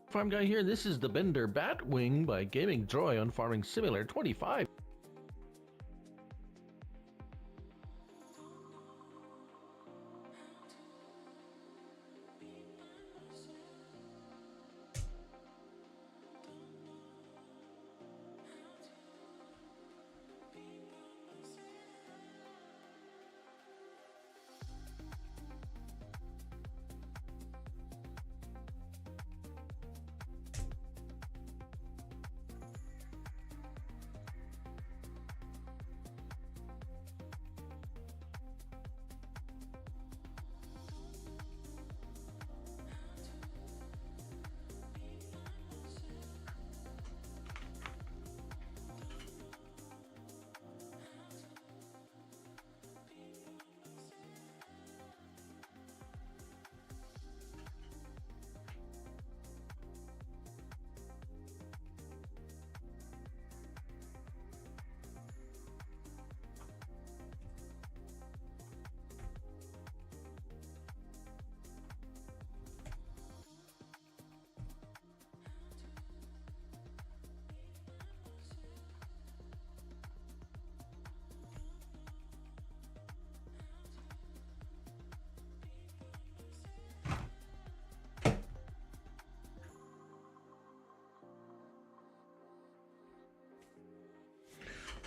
Farm guy here. This is the Bender Batwing by Gaming Joy on Farming Simulator 25.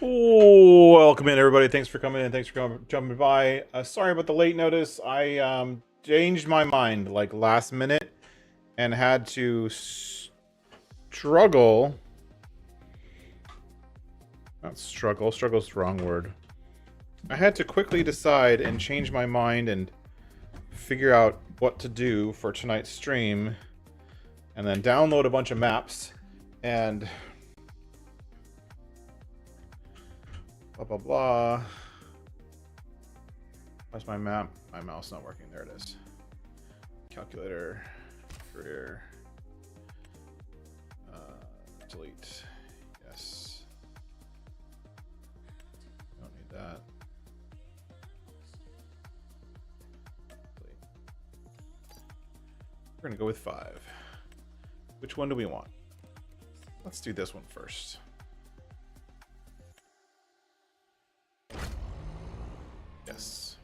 Welcome in, everybody. Thanks for coming in. Thanks for jumping by. Sorry about the late notice. I changed my mind like last minute and had to struggle. Not struggle. Struggle's the wrong word. I had to quickly decide and change my mind and figure out what to do for tonight's stream, and then download a bunch of maps and blah blah blah. Where's my map? My mouse not working. There it is. Calculator, career, delete. Yes. Don't need that. Delete. We're gonna go with 5. Which one do we want? Let's do this one first. Yes.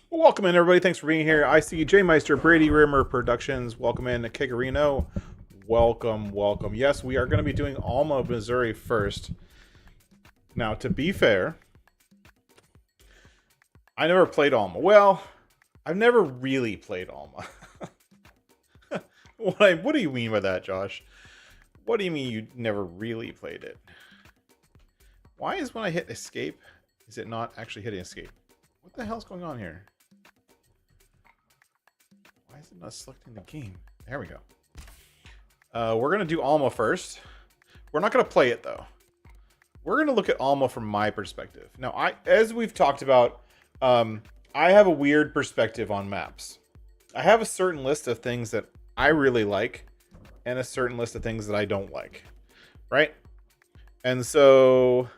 Well, welcome in, everybody. Thanks for being here. I see J Meister, Brady Rimmer Productions. Welcome in, Kegarino. Welcome, welcome. Yes, we are going to be doing Alma, Missouri first. Now, to be fair, I never played Alma. Well, I've never really played Alma. What do you mean by that, Josh? What do you mean you never really played it? Why is when I hit escape, is it not actually hitting escape? What the hell's going on here? Why is it not selecting the game? There we go. We're going to do Alma first. We're not going to play it, though. We're going to look at Alma from my perspective. Now, as we've talked about, I have a weird perspective on maps. I have a certain list of things that I really like and a certain list of things that I don't like, right? And so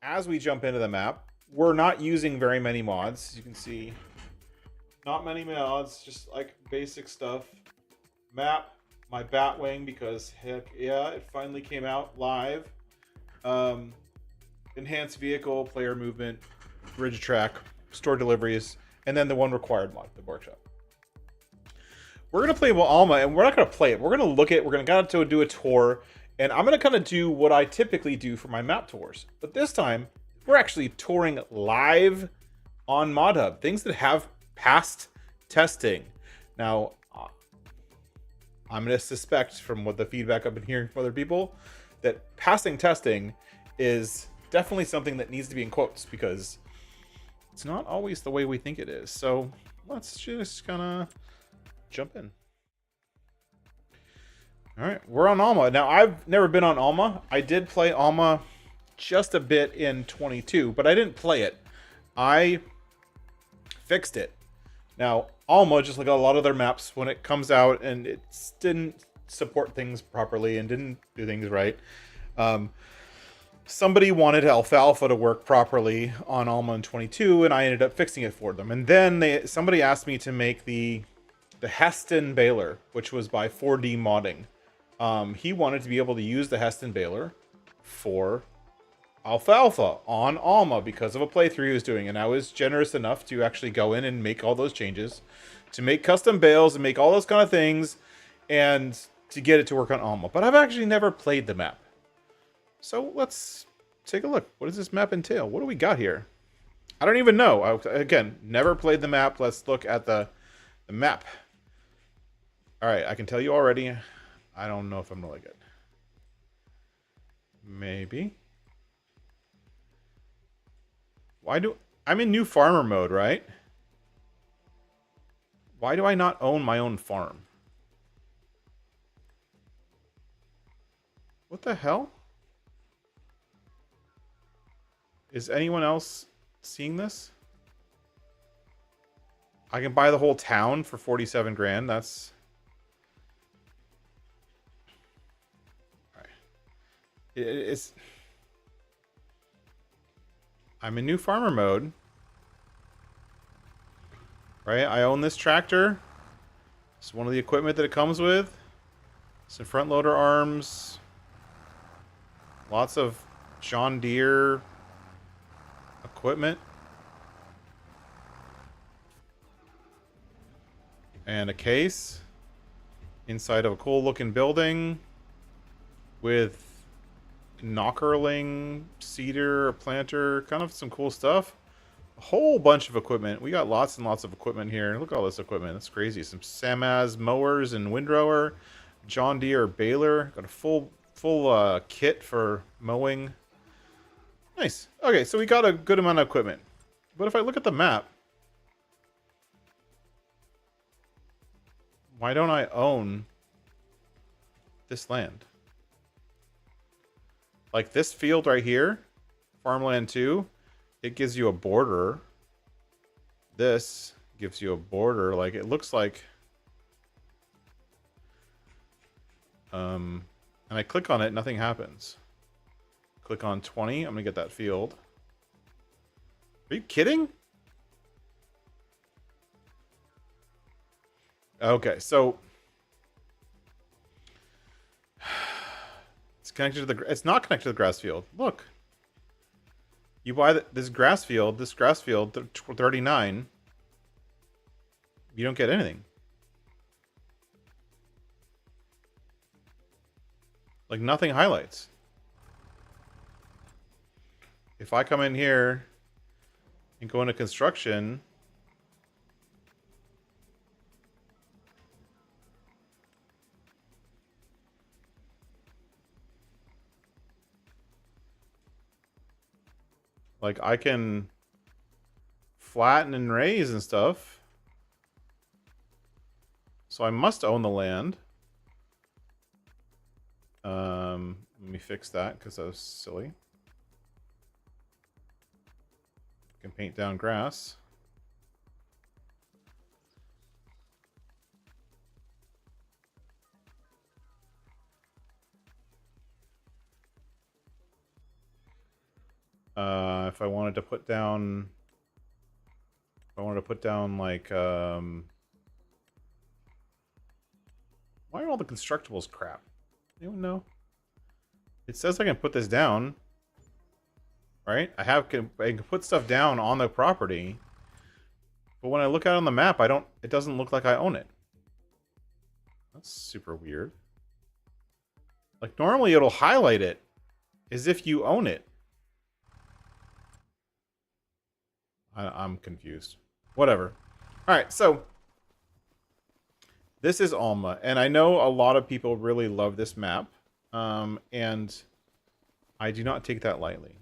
as we jump into the map, we're not using very many mods. You can see not many mods, just like basic stuff. Map, my Batwing, because heck yeah, it finally came out live. Enhanced vehicle, player movement, bridge track, store deliveries, and then the one required mod, the workshop. We're going to play Alma, and we're not going to play it. We're going to look at it. We're going to do a tour, and I'm going to kind of do what I typically do for my map tours. But this time, we're actually touring live on ModHub, things that have passed testing. Now, I'm going to suspect from what the feedback I've been hearing from other people that passing testing is definitely something that needs to be in quotes, because it's not always the way we think it is. So let's just kind of jump in. All right, we're on Alma. Now, I've never been on Alma. I did play Alma just a bit in 22, but I didn't play it. I fixed it. Now, Alma, just like a lot of their maps, when it comes out and it didn't support things properly and didn't do things right. Somebody wanted alfalfa to work properly on Alma in 22, and I ended up fixing it for them. And then somebody asked me to make the Heston baler, which was by 4D modding. He wanted to be able to use the Heston baler for alfalfa on Alma because of a playthrough he was doing, and I was generous enough to actually go in and make all those changes, to make custom bales and make all those kind of things, and to get it to work on Alma. But I've actually never played the map. So let's take a look. What does this map entail? What do we got here? I don't even know. Again, never played the map. Let's look at the map. All right, I can tell you already, I don't know if I'm gonna like it. Maybe. I'm in new farmer mode, right? Why do I not own my own farm? What the hell? Is anyone else seeing this? I can buy the whole town for 47 grand. That's... Alright. It's... I'm in new farmer mode. Right? I own this tractor. It's one of the equipment that it comes with. Some front loader arms. Lots of John Deere equipment. And a case inside of a cool looking building with knockerling, cedar, planter, kind of some cool stuff. A whole bunch of equipment. We got lots and lots of equipment here. Look at all this equipment. That's crazy. Some Samaz mowers and windrower, John Deere baler. Got a full kit for mowing. Nice. Okay, so we got a good amount of equipment. But if I look at the map, why don't I own this land? Like this field right here, farmland 2, it gives you a border. This gives you a border. Like it looks like... and I click on it, nothing happens. Click on 20, I'm gonna get that field. Are you kidding? Okay, so it's connected to the... It's not connected to the grass field. Look. You buy this grass field, 39. You don't get anything. Like nothing highlights. If I come in here and go into construction, like I can flatten and raise and stuff. So I must own the land. Let me fix that because that was silly. Can paint down grass. If I wanted to put down, like, why are all the constructibles crap? Anyone know? It says I can put this down, right? I can put stuff down on the property, but when I look out on the map, it doesn't look like I own it. That's super weird. Like normally it'll highlight it as if you own it. I'm confused. Whatever. All right, so this is Alma, and I know a lot of people really love this map, and I do not take that lightly.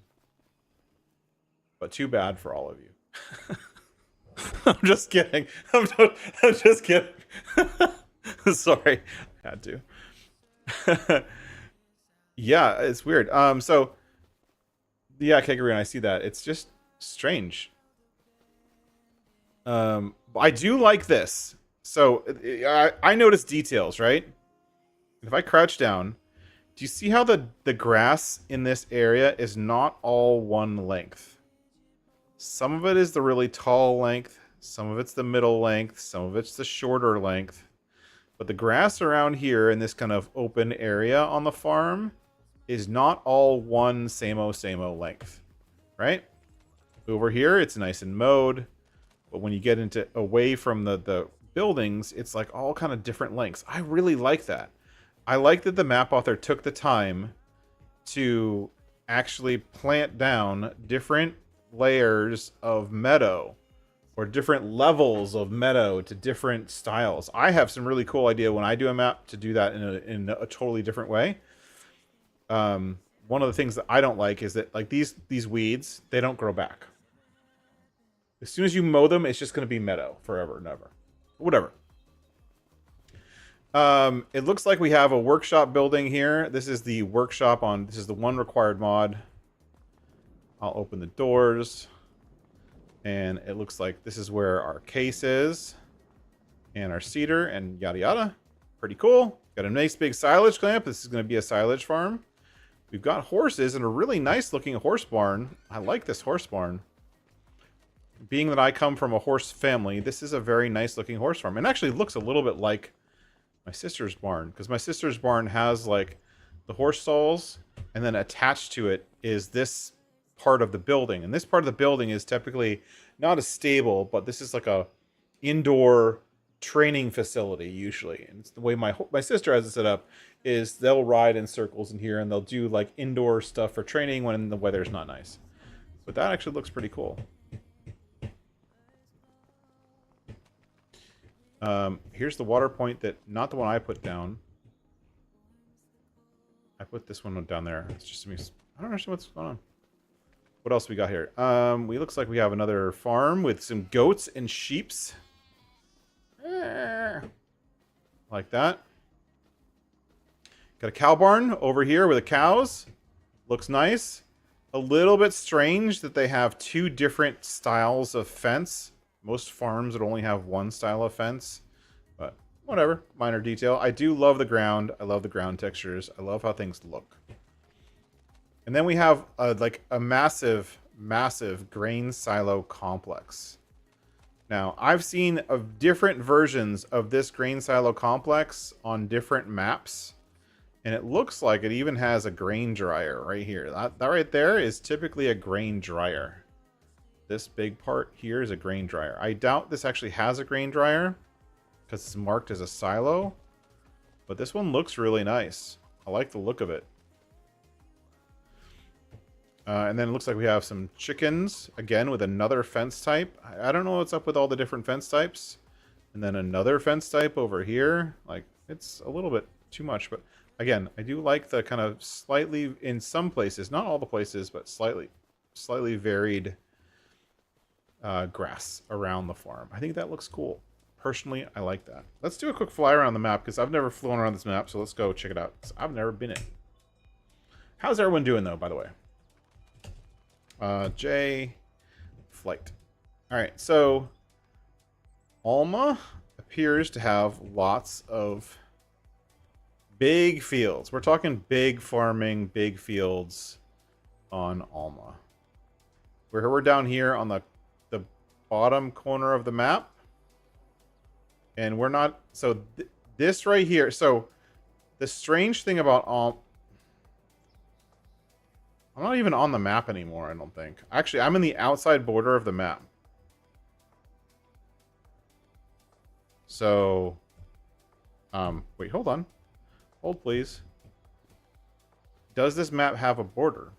But too bad for all of you. I'm just kidding. I'm just kidding. Sorry, had to. Yeah, it's weird. So yeah, Kegarine, I see that. It's just strange. I do like this. So I noticed details, right? If I crouch down, do you see how the grass in this area is not all one length? Some of it is the really tall length, some of it's the middle length, some of it's the shorter length. But the grass around here in this kind of open area on the farm is not all one same-o length, right? Over here, it's nice and mowed. But when you get into away from the buildings, it's like all kind of different lengths. I really like that. I like that the map author took the time to actually plant down different layers of meadow or different levels of meadow to different styles. I have some really cool idea when I do a map to do that in a totally different way. One of the things that I don't like is that like these weeds, they don't grow back. As soon as you mow them, it's just going to be meadow forever and ever. Whatever. It looks like we have a workshop building here. This is the workshop on... This is the one required mod. I'll open the doors. And it looks like this is where our case is. And our cedar and yada yada. Pretty cool. Got a nice big silage clamp. This is going to be a silage farm. We've got horses and a really nice looking horse barn. I like this horse barn. Being that I come from a horse family, this is a very nice looking horse farm. It actually looks a little bit like my sister's barn, because my sister's barn has like the horse stalls, and then attached to it is this part of the building. And this part of the building is typically not a stable, but this is like a indoor training facility usually. And it's the way my sister has it set up is they'll ride in circles in here and they'll do like indoor stuff for training when the weather's not nice. But that actually looks pretty cool. Here's the water point that, not the one I put down. I put this one down there. It's just me. I don't understand what's going on. What else we got here? We looks like we have another farm with some goats and sheeps. Like that. Got a cow barn over here with the cows. Looks nice. A little bit strange that they have two different styles of fence. Most farms would only have one style of fence, but whatever, minor detail. I do love the ground. I love the ground textures. I love how things look. And then we have like a massive, massive grain silo complex. Now, I've seen different versions of this grain silo complex on different maps, and it looks like it even has a grain dryer right here. That right there is typically a grain dryer. This big part here is a grain dryer. I doubt this actually has a grain dryer because it's marked as a silo. But this one looks really nice. I like the look of it. And then it looks like we have some chickens, again, with another fence type. I don't know what's up with all the different fence types. And then another fence type over here. Like, it's a little bit too much. But again, I do like the kind of slightly, in some places, not all the places, but slightly varied grass around the farm. I think that looks cool. Personally, I like that. Let's do a quick fly around the map because I've never flown around this map, so let's go check it out. I've never been in. How's everyone doing though, by the way? J flight. All right, so Alma appears to have lots of big fields. We're talking big farming, big fields on Alma. We're down here on the bottom corner of the map, and we're not, so this right here, so the strange thing about I'm not even on the map anymore, I don't think. Actually, I'm in the outside border of the map. So wait, hold on, hold please. Does this map have a border?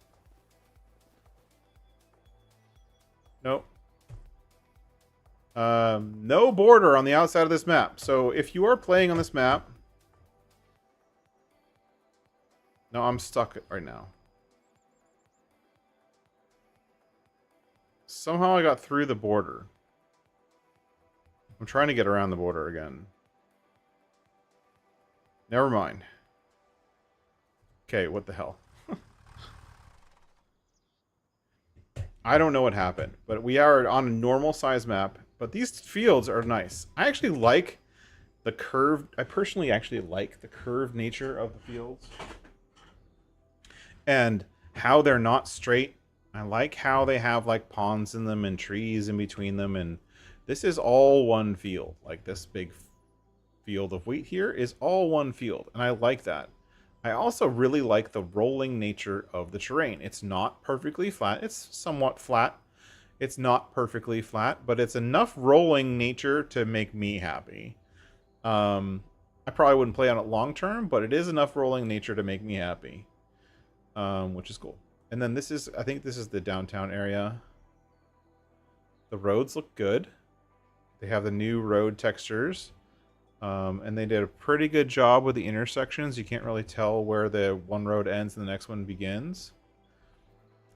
Nope. No border on the outside of this map. So if you are playing on this map... No, I'm stuck right now. Somehow I got through the border. I'm trying to get around the border again. Never mind. Okay, what the hell? I don't know what happened, but we are on a normal size map. But these fields are nice. I actually like the curved. I personally actually like the curved nature of the fields and how they're not straight. I like how they have like ponds in them and trees in between them, and this is all one field. Like this big field of wheat here is all one field, and I like that. I also really like the rolling nature of the terrain. It's not perfectly flat. It's somewhat flat. It's not perfectly flat, but it's enough rolling nature to make me happy. I probably wouldn't play on it long term, but it is enough rolling nature to make me happy, which is cool. And then this is, I think this is the downtown area. The roads look good. They have the new road textures. And they did a pretty good job with the intersections. You can't really tell where the one road ends and the next one begins.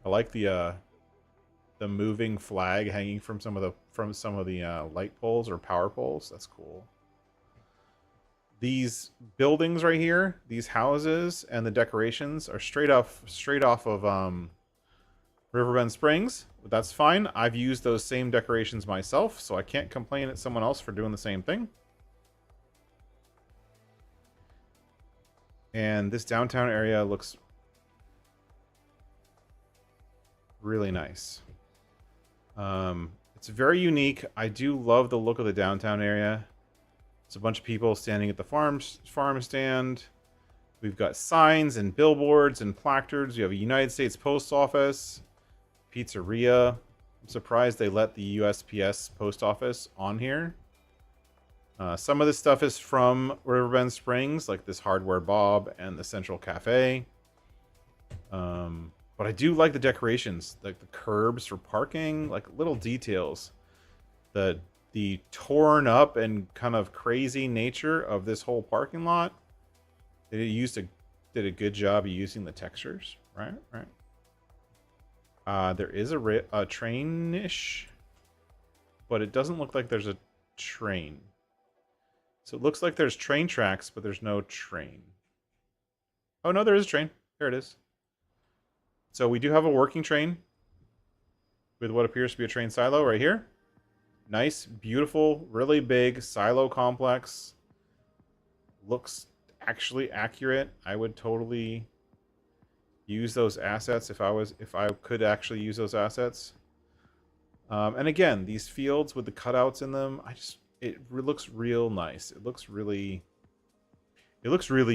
I like the moving flag hanging from some of the light poles or power poles. That's cool. These buildings right here, these houses and the decorations are straight off of Riverbend Springs. But that's fine. I've used those same decorations myself, so I can't complain at someone else for doing the same thing. And this downtown area looks really nice. It's very unique. I do love the look of the downtown area. It's a bunch of people standing at the farm stand. We've got signs and billboards and placards. We have a United States Post Office, pizzeria. I'm surprised they let the USPS Post Office on here. Some of this stuff is from Riverbend Springs, like this Hardware Bob and the Central Cafe. But I do like the decorations, like the curbs for parking, like little details. The torn up and kind of crazy nature of this whole parking lot. They did a good job of using the textures, right? There is a train-ish, but it doesn't look like there's a train. So it looks like there's train tracks, but there's no train. Oh, no, there is a train. There it is. So we do have a working train with what appears to be a train silo right here. Nice, beautiful, really big silo complex. Looks actually accurate. I would totally use those assets if I could actually use those assets. And again, these fields with the cutouts in them, it looks real nice. It looks really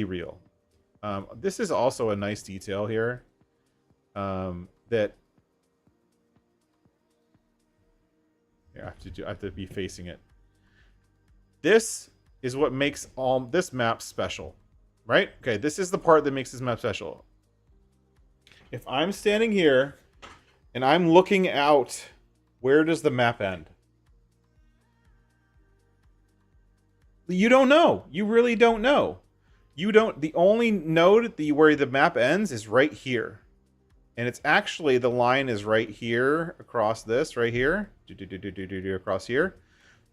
real. This is also a nice detail here. That I have to be facing it. This is what makes this map special, right? Okay, this is the part that makes this map special. If I'm standing here and I'm looking out, where does the map end? You don't know. You really don't know. You don't. The only node where the map ends is right here. And it's actually, the line is right here across this, right here. Across here.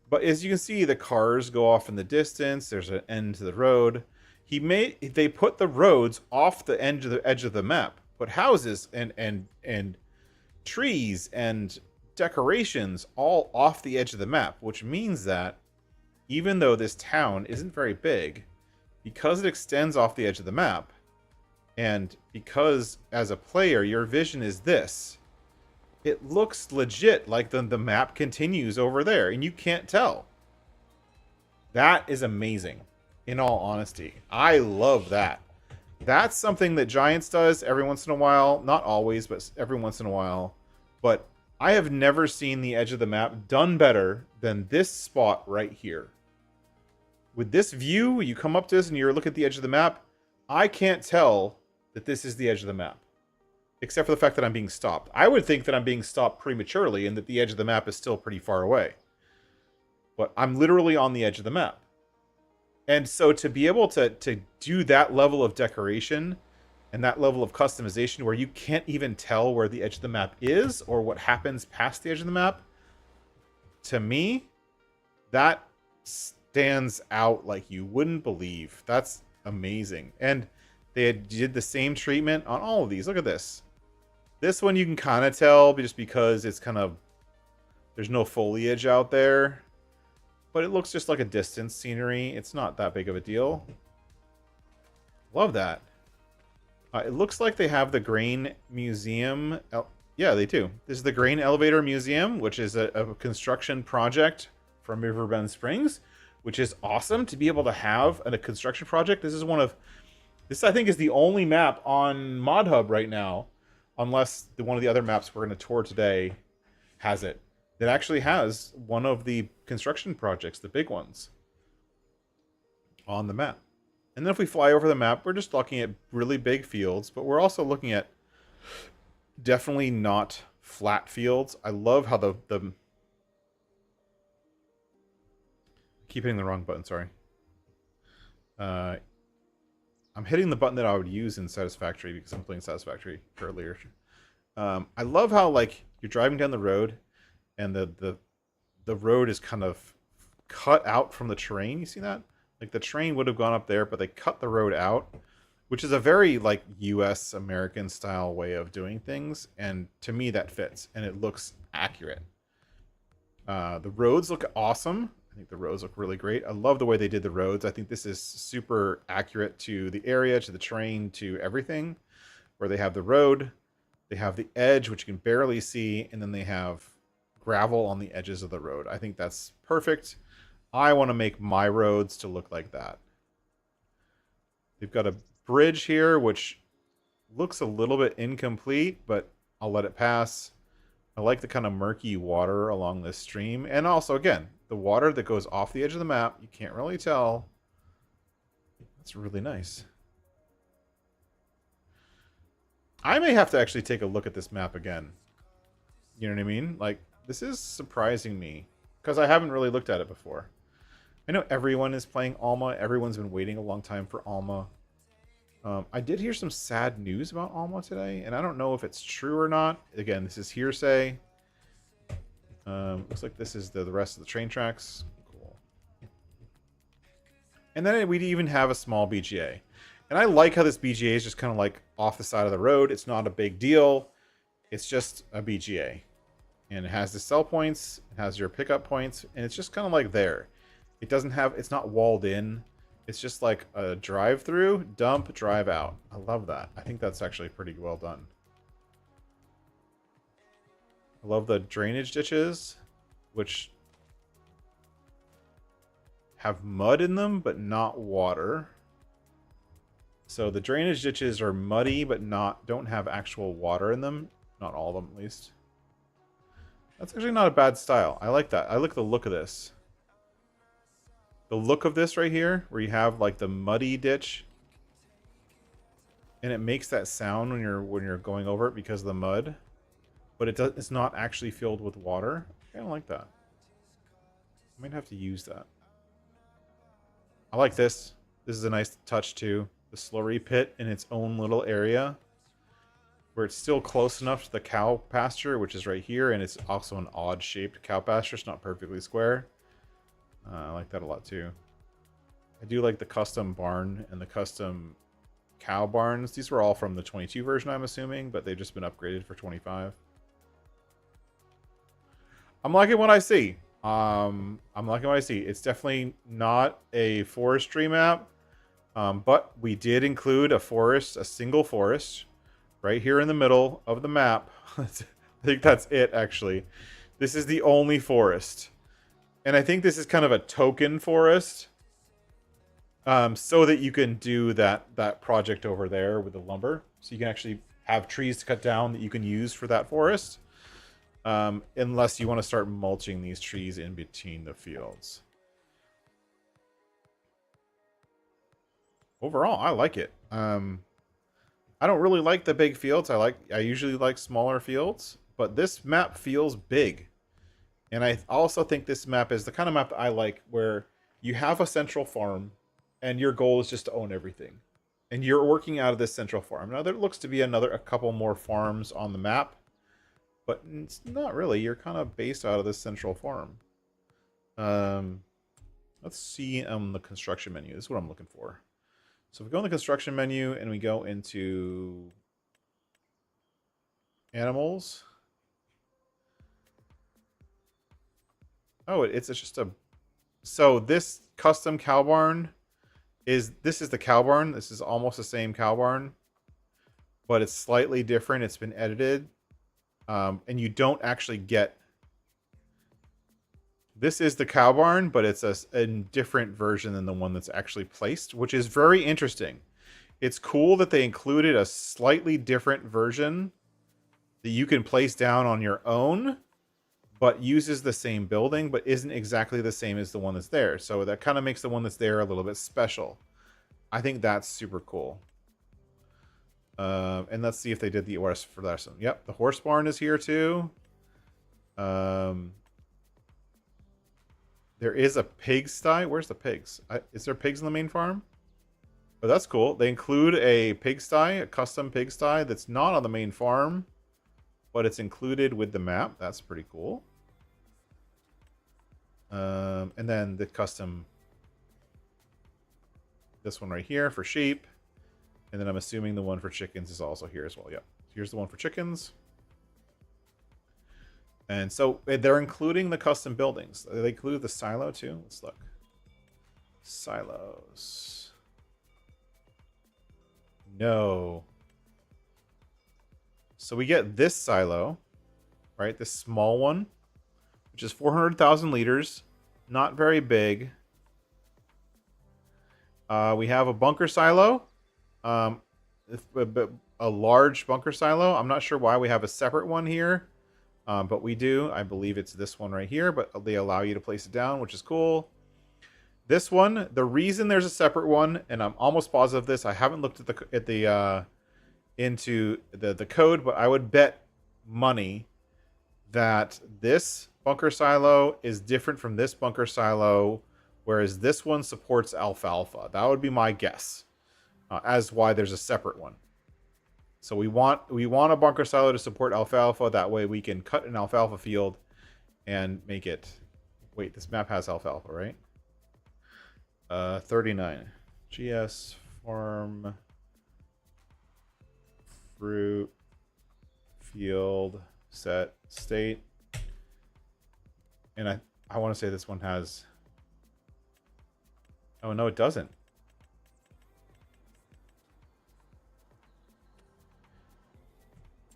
But as you can see, the cars go off in the distance. There's an end to the road. They put the roads off the edge of the map. Put houses and trees and decorations all off the edge of the map, which means that even though this town isn't very big, because it extends off the edge of the map, and because as a player your vision is this, it looks legit like the map continues over there and you can't tell. That is amazing, in all honesty. I love that. That's something that Giants does every once in a while. Not always, but every once in a while. But I have never seen the edge of the map done better than this spot right here. With this view, you come up to this and you look at the edge of the map, I can't tell that this is the edge of the map. Except for the fact that I'm being stopped. I would think that I'm being stopped prematurely and that the edge of the map is still pretty far away. But I'm literally on the edge of the map. And so to be able to do that level of decoration and that level of customization where you can't even tell where the edge of the map is or what happens past the edge of the map, to me, that stands out like you wouldn't believe. That's amazing. And they did the same treatment on all of these. Look at this. This one you can kind of tell just because it's kind of, there's no foliage out there. but it looks just like a distance scenery. It's not that big of a deal. Love that. It looks like they have the Grain Museum. Yeah, they do. This is the Grain Elevator Museum, which is a construction project from Riverbend Springs, which is awesome to be able to have a construction project. This is this I think is the only map on Mod Hub right now, unless one of the other maps we're going to tour today has it. That actually has one of the construction projects, the big ones, on the map. And then if we fly over the map, we're just looking at really big fields, but we're also looking at definitely not flat fields. I love how the keep hitting the wrong button, sorry. I'm hitting the button that I would use in Satisfactory because I'm playing Satisfactory earlier. I love how like you're driving down the road and the road is kind of cut out from the terrain. You see that? Like the train would have gone up there, but they cut the road out, which is a very like US American style way of doing things. And to me that fits and it looks accurate. The roads look awesome. I think the roads look really great. I love the way they did the roads. I think this is super accurate to the area, to the terrain, to everything. Where they have the road, they have the edge, which you can barely see, and then they have gravel on the edges of the road. I think that's perfect. I want to make my roads to look like that. They've got a bridge here, which looks a little bit incomplete, but I'll let it pass. I like the kind of murky water along this stream. And also, again, the water that goes off the edge of the map, you can't really tell. That's really nice. I may have to actually take a look at this map again. You know what I mean? Like, this is surprising me. Because I haven't really looked at it before. I know everyone is playing Alma. Everyone's been waiting a long time for Alma. I did hear some sad news about Alma today, and I don't know if it's true or not. Again, this is hearsay. Looks like this is the rest of the train tracks. Cool. And then we even have a small BGA. And I like how this BGA is just kind of like off the side of the road. It's not a big deal. It's just a BGA. And it has the sell points, it has your pickup points, and it's just kind of like there. It doesn't have, it's not walled in. It's just like a drive through, dump, drive out. I love that. I think that's actually pretty well done. I love the drainage ditches, which have mud in them, but not water. So the drainage ditches are muddy, but don't have actual water in them. Not all of them, at least. That's actually not a bad style. I like that. I like the look of this. The look of this right here, where you have like the muddy ditch, and it makes that sound when you're going over it because of the mud, but it's not actually filled with water. I don't like that. I might have to use that. I like this. This is a nice touch too. The slurry pit in its own little area, where it's still close enough to the cow pasture, which is right here, and it's also an odd-shaped cow pasture. It's not perfectly square. I like that a lot, too. I do like the custom barn and the custom cow barns. These were all from the 22 version, I'm assuming, but they've just been upgraded for 25. I'm liking what I see. I'm liking what I see. It's definitely not a forestry map, but we did include a forest, a single forest, right here in the middle of the map. I think that's it, actually. This is the only forest. And I think this is kind of a token forest. So that you can do that project over there with the lumber. So you can actually have trees to cut down that you can use for that forest. Unless you want to start mulching these trees in between the fields. Overall, I like it. I don't really like the big fields. I usually like smaller fields, but this map feels big. And I also think this map is the kind of map that I like, where you have a central farm and your goal is just to own everything. And you're working out of this central farm. Now there looks to be a couple more farms on the map, but it's not really. You're kind of based out of this central farm. Let's see the construction menu. This is what I'm looking for. So if we go in the construction menu and we go into animals. Oh, it's just a So this custom cow barn is the cow barn. This is almost the same cow barn, but it's slightly different. It's been edited, and you don't actually get. This is the cow barn, but it's a different version than the one that's actually placed, which is very interesting. It's cool that they included a slightly different version that you can place down on your own, but uses the same building, but isn't exactly the same as the one that's there. So that kind of makes the one that's there a little bit special. I think that's super cool. And let's see if they did the horse for that. Yep, the horse barn is here too. There is a pigsty. Where's the pigs? Is there pigs in the main farm? Oh, that's cool. They include a pigsty, a custom pigsty that's not on the main farm, but it's included with the map. That's pretty cool. And then the custom, this one right here for sheep. And then I'm assuming the one for chickens is also here as well. Yep. Here's the one for chickens. And so they're including the custom buildings. They include the silo too. Let's look. Silos. No. So we get this silo, right? This small one, which is 400,000 liters. Not very big. We have a bunker silo. A large bunker silo. I'm not sure why we have a separate one here. But we do. I believe it's this one right here, but they allow you to place it down, which is cool. This one, the reason there's a separate one, and I'm almost positive this, I haven't looked at into the code, but I would bet money that this bunker silo is different from this bunker silo, whereas this one supports alfalfa. That would be my guess, as why there's a separate one. So we want a bunker silo to support alfalfa. That way we can cut an alfalfa field and make it. Wait, this map has alfalfa, right? 39. GS farm fruit field set state. And I want to say this one has. Oh no, it doesn't.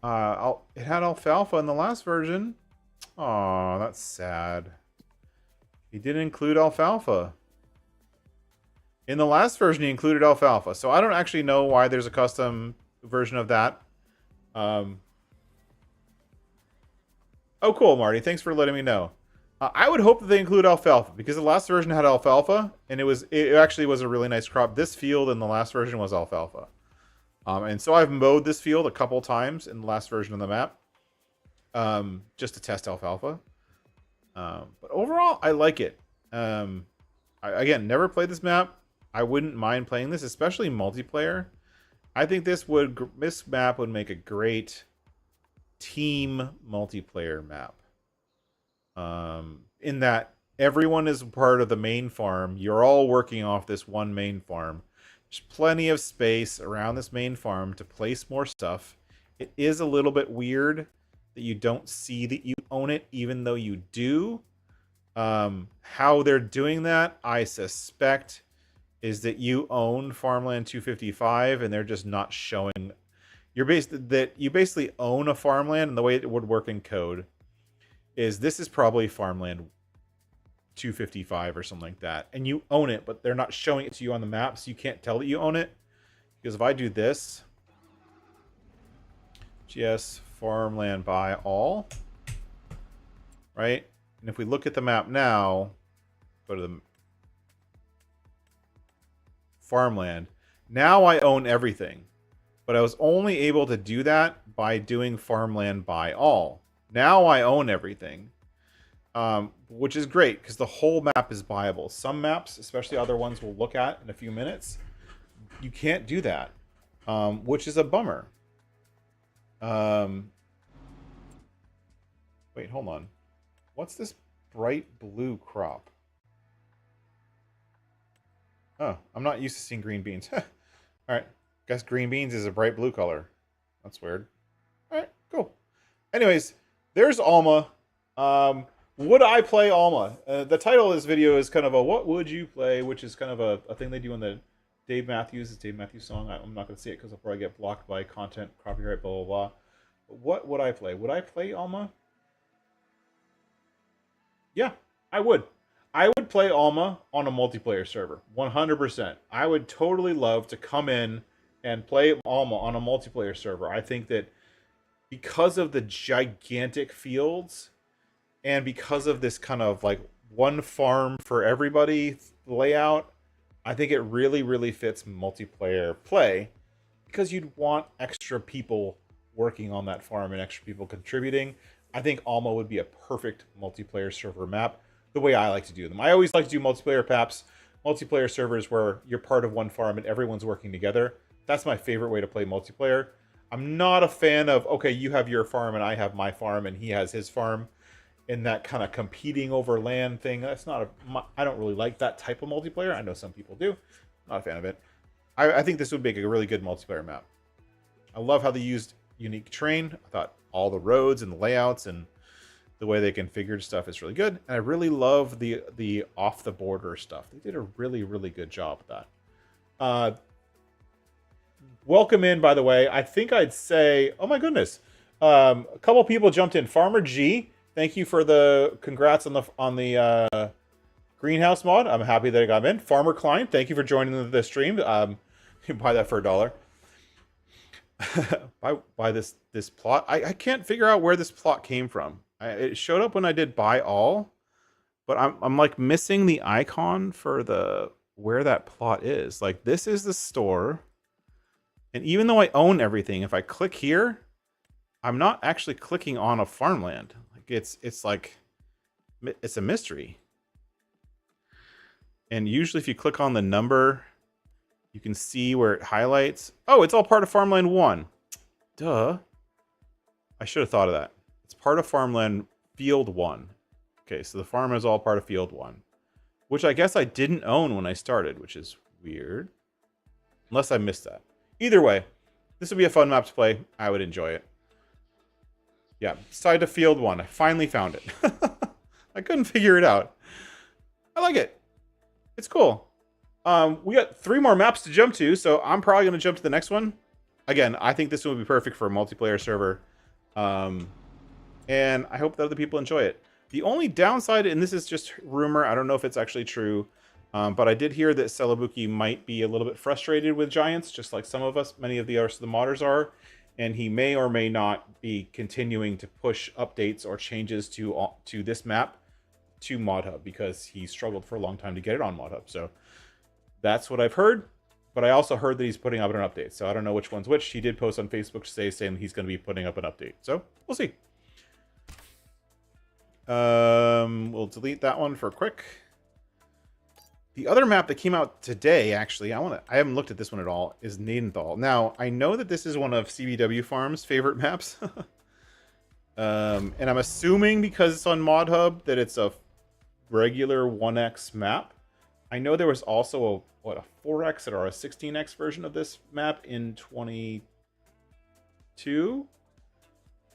It had alfalfa in the last version. Oh, that's sad. He didn't include alfalfa. In the last version, he included alfalfa. So I don't actually know why there's a custom version of that. Oh, cool, Marty. Thanks for letting me know. I would hope that they include alfalfa because the last version had alfalfa, and it actually was a really nice crop. This field in the last version was alfalfa. And so I've mowed this field a couple times in the last version of the map, just to test alfalfa. But overall, I like it. Again, never played this map. I wouldn't mind playing this, especially multiplayer. I think this map would make a great team multiplayer map. In that everyone is part of the main farm. You're all working off this one main farm. There's plenty of space around this main farm to place more stuff. It is a little bit weird that you don't see that you own it, even though you do. How they're doing that, I suspect, is that you own Farmland 255 and they're just not showing. You basically own a farmland, and the way it would work in code is this is probably Farmland 255 or something like that, and you own it, but they're not showing it to you on the map, so you can't tell that you own it. Because if I do this, GS farmland by all, right? And if we look at the map now, go to the farmland. Now I own everything, but I was only able to do that by doing farmland by all. Now I own everything. Which is great because the whole map is buyable. Some maps, especially other ones we'll look at in a few minutes, you can't do that, which is a bummer. Wait, hold on. What's this bright blue crop? Oh, I'm not used to seeing green beans. All right, guess green beans is a bright blue color. That's weird. All right, cool. Anyways, there's Alma. Would I play Alma? The title of this video is kind of a "What would you play?" which is kind of a thing they do in the Dave Matthews song. I'm not going to say it because I'll probably get blocked by content, copyright, blah blah blah. But what would I play? Would I play Alma? Yeah, I would. I would play Alma on a multiplayer server, 100%. I would totally love to come in and play Alma on a multiplayer server. I think that because of the gigantic fields and because of this kind of like one farm for everybody layout, I think it really, really fits multiplayer play because you'd want extra people working on that farm and extra people contributing. I think Alma would be a perfect multiplayer server map the way I like to do them. I always like to do multiplayer maps, multiplayer servers where you're part of one farm and everyone's working together. That's my favorite way to play multiplayer. I'm not a fan of, okay, you have your farm and I have my farm and he has his farm, in that kind of competing over land thing. That's not I don't really like that type of multiplayer. I know some people do. Not a fan of it. I think this would make a really good multiplayer map. I love how they used unique terrain. I thought all the roads and the layouts and the way they configured stuff is really good. And I really love the off the border stuff. They did a really, really good job with that. Welcome in, by the way. I think I'd say, oh my goodness. A couple people jumped in. Farmer G, thank you for the congrats on the greenhouse mod. I'm happy that I got in. Farmer Klein, thank you for joining the stream. You can buy that for $1. buy this plot. I can't figure out where this plot came from. It showed up when I did buy all, but I'm like missing the icon for where that plot is. Like, this is the store, and even though I own everything, if I click here, I'm not actually clicking on a farmland. Like, it's like it's a mystery. And usually if you click on the number, you can see where it highlights. Oh, it's all part of Farmland 1. Duh. I should have thought of that. It's part of Farmland Field 1. Okay, so the farm is all part of Field 1. Which I guess I didn't own when I started, which is weird. Unless I missed that. Either way, this would be a fun map to play. I would enjoy it. Yeah, it's tied to Field 1. I finally found it. I couldn't figure it out. I like it. It's cool. We got 3 more maps to jump to, so I'm probably going to jump to the next one. Again, I think this one would be perfect for a multiplayer server. And I hope that other people enjoy it. The only downside, and this is just rumor, I don't know if it's actually true, but I did hear that Celebuki might be a little bit frustrated with Giants, just like some of us, many of the rest of the modders are. And he may or may not be continuing to push updates or changes to this map to ModHub, because he struggled for a long time to get it on ModHub. So that's what I've heard. But I also heard that he's putting up an update. So I don't know which one's which. He did post on Facebook today saying he's going to be putting up an update. So we'll see. We'll delete that one for quick. The other map that came out today, actually, I haven't looked at this one at all, is Rheinland-Pfalz. Now, I know that this is one of CBW Farm's favorite maps. And I'm assuming because it's on ModHub that it's a regular 1x map. I know there was also a 4x or a 16x version of this map in 22,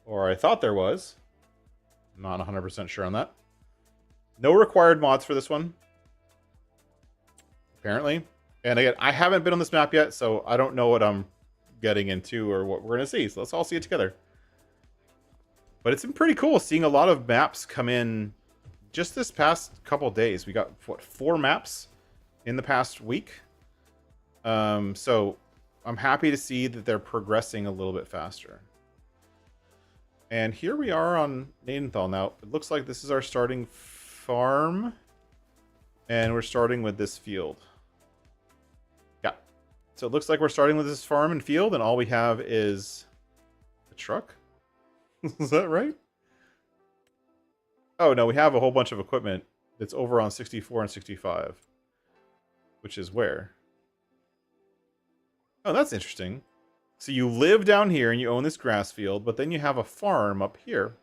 or I thought there was. I'm not 100% sure on that. No required mods for this one, apparently. And again, I haven't been on this map yet, so I don't know what I'm getting into or what we're going to see. So let's all see it together. But it's been pretty cool seeing a lot of maps come in just this past couple days. We got, what, 4 maps in the past week. So I'm happy to see that they're progressing a little bit faster. And here we are on Rheinland-Pfalz. Now, it looks like this is our starting farm. And we're starting with this field. Yeah. So it looks like we're starting with this farm and field, and all we have is a truck. Is that right? Oh, no, we have a whole bunch of equipment that's over on 64 and 65. Which is where? Oh, that's interesting. So you live down here and you own this grass field, but then you have a farm up here.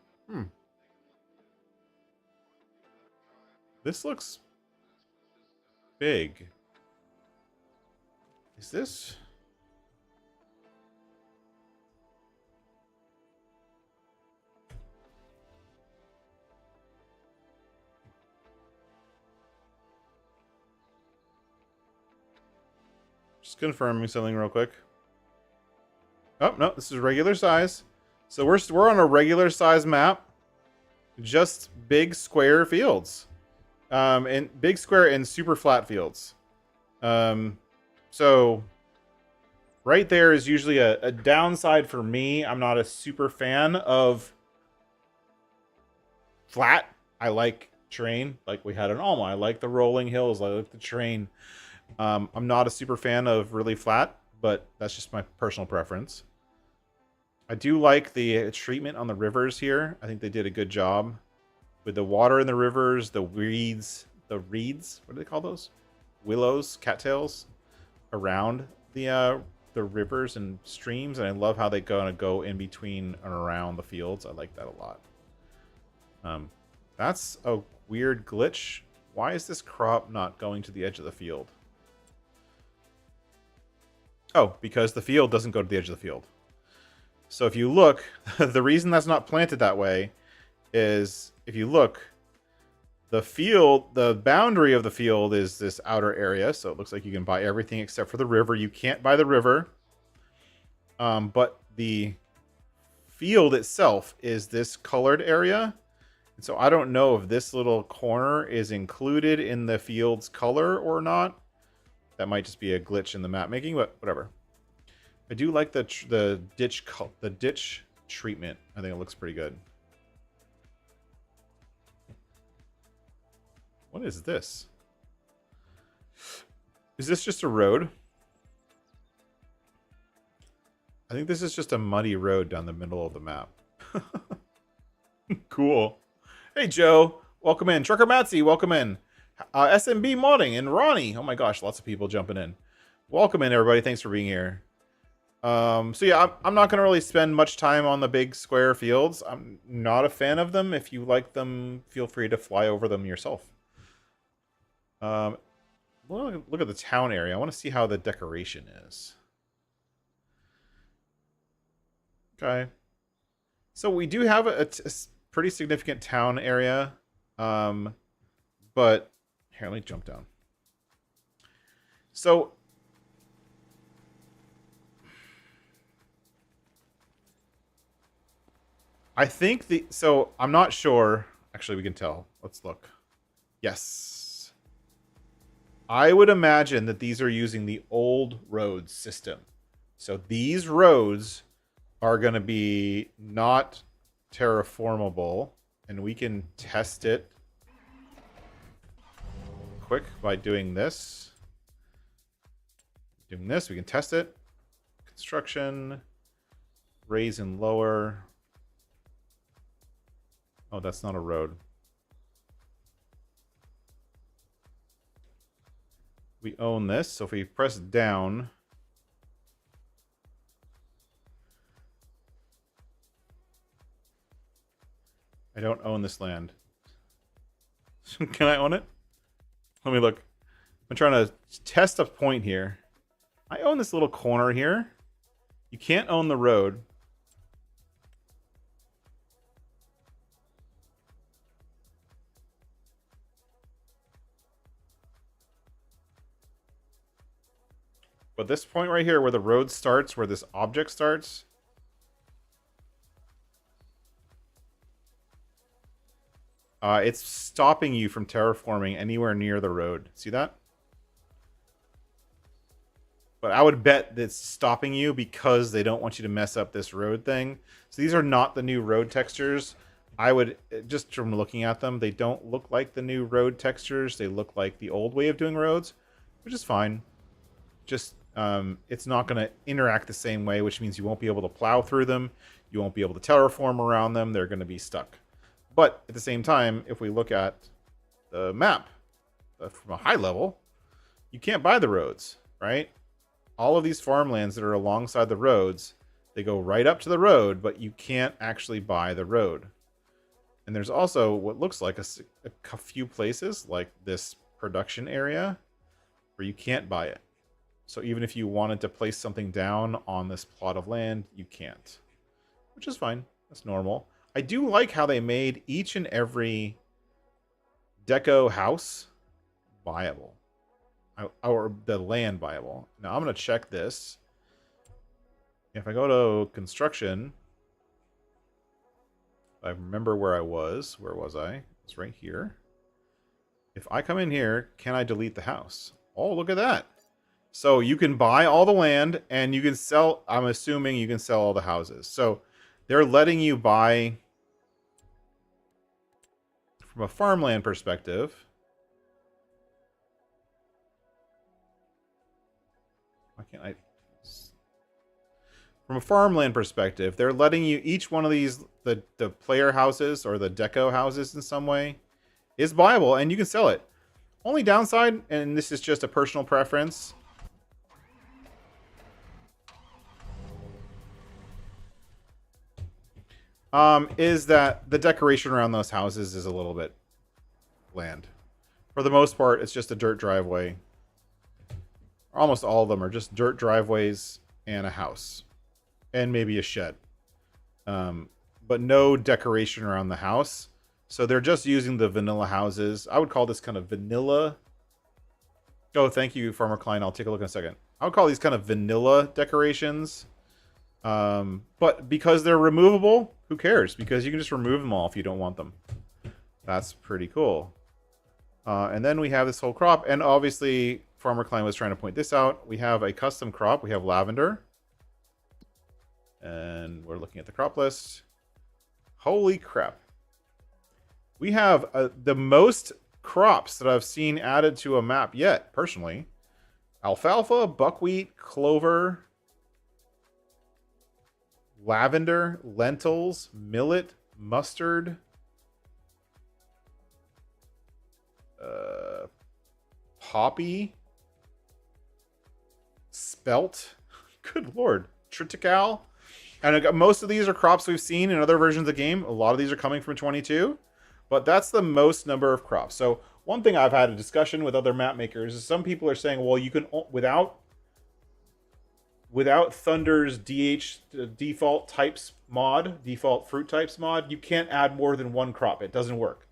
This looks big. Is this? Just confirming something real quick. Oh, no, this is regular size. So we're on a regular size map. Just big square fields. And big square and super flat fields. So right there is usually a downside for me. I'm not a super fan of flat. I like terrain, like we had in Alma. I like the rolling hills. I like the terrain. I'm not a super fan of really flat, but that's just my personal preference. I do like the treatment on the rivers here. I think they did a good job with the water in the rivers, the reeds. What do they call those? Willows, cattails around the rivers and streams, and I love how they go in between and around the fields. I like that a lot. That's a weird glitch. Why is this crop not going to the edge of the field? Oh, because the field doesn't go to the edge of the field. So if you look, the reason that's not planted that way is, if you look, the boundary of the field is this outer area. So it looks like you can buy everything except for the river. You can't buy the river. But the field itself is this colored area. And so I don't know if this little corner is included in the field's color or not. That might just be a glitch in the map making, but whatever. I do like the ditch treatment. I think it looks pretty good. What is this? Is this just a road? I think this is just a muddy road down the middle of the map. Cool. Hey, Joe. Welcome in. Trucker Matsy, welcome in. SMB Modding and Ronnie. Oh my gosh, lots of people jumping in. Welcome in, everybody. Thanks for being here. So yeah, I'm not going to really spend much time on the big square fields. I'm not a fan of them. If you like them, feel free to fly over them yourself. Look at the town area. I want to see how the decoration is. Okay. So we do have a pretty significant town area. But here, let me jump down. So I think so I'm not sure. Actually, we can tell. Let's look. Yes. I would imagine that these are using the old roads system. So these roads are going to be not terraformable, and we can test it quick by doing this. Doing this, we can test it. Construction, raise and lower. Oh, that's not a road. We own this, so if we press down, I don't own this land. Can I own it? Let me look. I'm trying to test a point here. I own this little corner here. You can't own the road. But this point right here where the road starts, where this object starts, it's stopping you from terraforming anywhere near the road. See that? But I would bet that it's stopping you because they don't want you to mess up this road thing. So these are not the new road textures. I would, just from looking at them, they don't look like the new road textures. They look like the old way of doing roads, which is fine. Just, it's not going to interact the same way, which means you won't be able to plow through them. You won't be able to terraform around them. They're going to be stuck. But at the same time, if we look at the map from a high level, you can't buy the roads, right? All of these farmlands that are alongside the roads, they go right up to the road, but you can't actually buy the road. And there's also what looks like a few places, like this production area, where you can't buy it. So even if you wanted to place something down on this plot of land, you can't. Which is fine. That's normal. I do like how they made each and every deco house viable. or the land viable. Now I'm going to check this. If I go to construction, I remember where I was. Where was I? It's right here. If I come in here, can I delete the house? Oh, look at that. So you can buy all the land and you can sell. I'm assuming you can sell all the houses. So they're letting you buy from a farmland perspective. Why can't I? From a farmland perspective, they're letting you, each one of these, the player houses or the deco houses in some way, is viable and you can sell it. Only downside, and this is just a personal preference, is that the decoration around those houses is a little bit bland. For the most part, it's just a dirt driveway. Almost all of them are just dirt driveways and a house. And maybe a shed. But no decoration around the house. So they're just using the vanilla houses. I would call this kind of vanilla. Oh, thank you, Farmer Klein. I'll take a look in a second. I would call these kind of vanilla decorations. But because they're removable, who cares? Because you can just remove them all if you don't want them. That's pretty cool. And then we have this whole crop. And obviously, Farmer Klein was trying to point this out. We have a custom crop. We have lavender. And we're looking at the crop list. Holy crap. We have the most crops that I've seen added to a map yet, personally. Alfalfa, buckwheat, clover, lavender, lentils, millet, mustard, poppy, spelt, good lord, triticale. And most of these are crops we've seen in other versions of the game. A lot of these are coming from 22. But that's the most number of crops. So one thing I've had a discussion with other map makers is some people are saying, well, you can, without Thunder's default types mod, default fruit types mod, you can't add more than one crop. It doesn't work.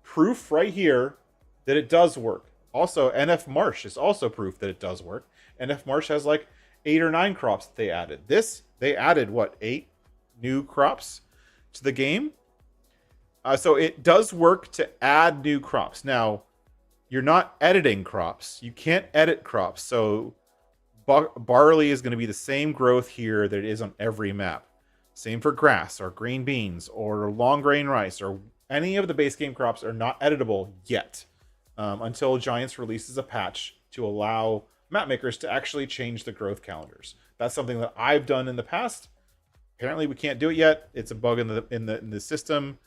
Proof right here that it does work. Also, NF Marsh is also proof that it does work. NF Marsh has like 8 or 9 crops that they added. They added, what, 8 new crops to the game? So it does work to add new crops. Now, you're not editing crops. You can't edit crops. So barley is going to be the same growth here that it is on every map. Same for grass or green beans or long grain rice or any of the base game crops are not editable yet until Giants releases a patch to allow map makers to actually change the growth calendars. That's something that I've done in the past. Apparently we can't do it yet. It's a bug in the system.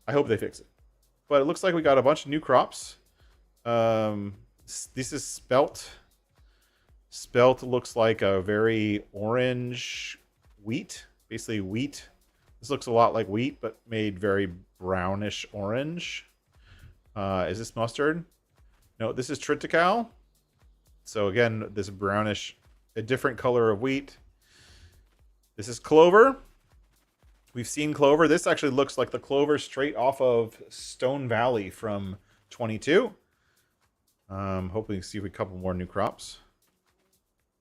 I hope they fix it. But it looks like we got a bunch of new crops. This is spelt. Spelt looks like a very orange wheat. Basically wheat. This looks a lot like wheat, but made very brownish orange. Is this mustard? No, this is triticale. So again, this brownish, a different color of wheat. This is clover. We've seen clover. This actually looks like the clover straight off of Stone Valley from 22. Hopefully see a couple more new crops.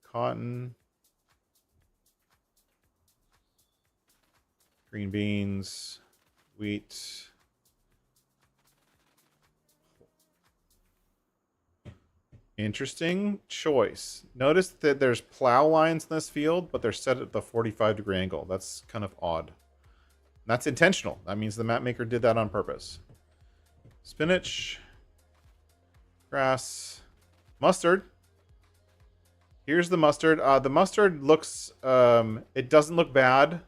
Cotton. Green beans. Wheat. Interesting choice. Notice that there's plow lines in this field, but they're set at the 45-degree angle. That's kind of odd. That's intentional. That means the map maker did that on purpose. Spinach. Grass. Mustard. Here's the mustard. The mustard looks... it doesn't look bad.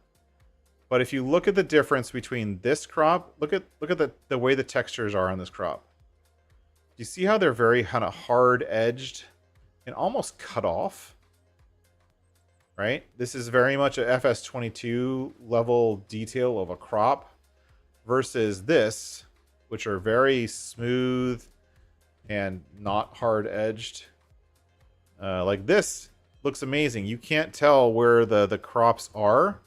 But if you look at the difference between this crop... Look at the way the textures are on this crop. Do you see how they're very kind of hard-edged and almost cut off? Right? This is very much a FS22 level detail of a crop versus this, which are very smooth and not hard-edged. Like this looks amazing. You can't tell where the crops are,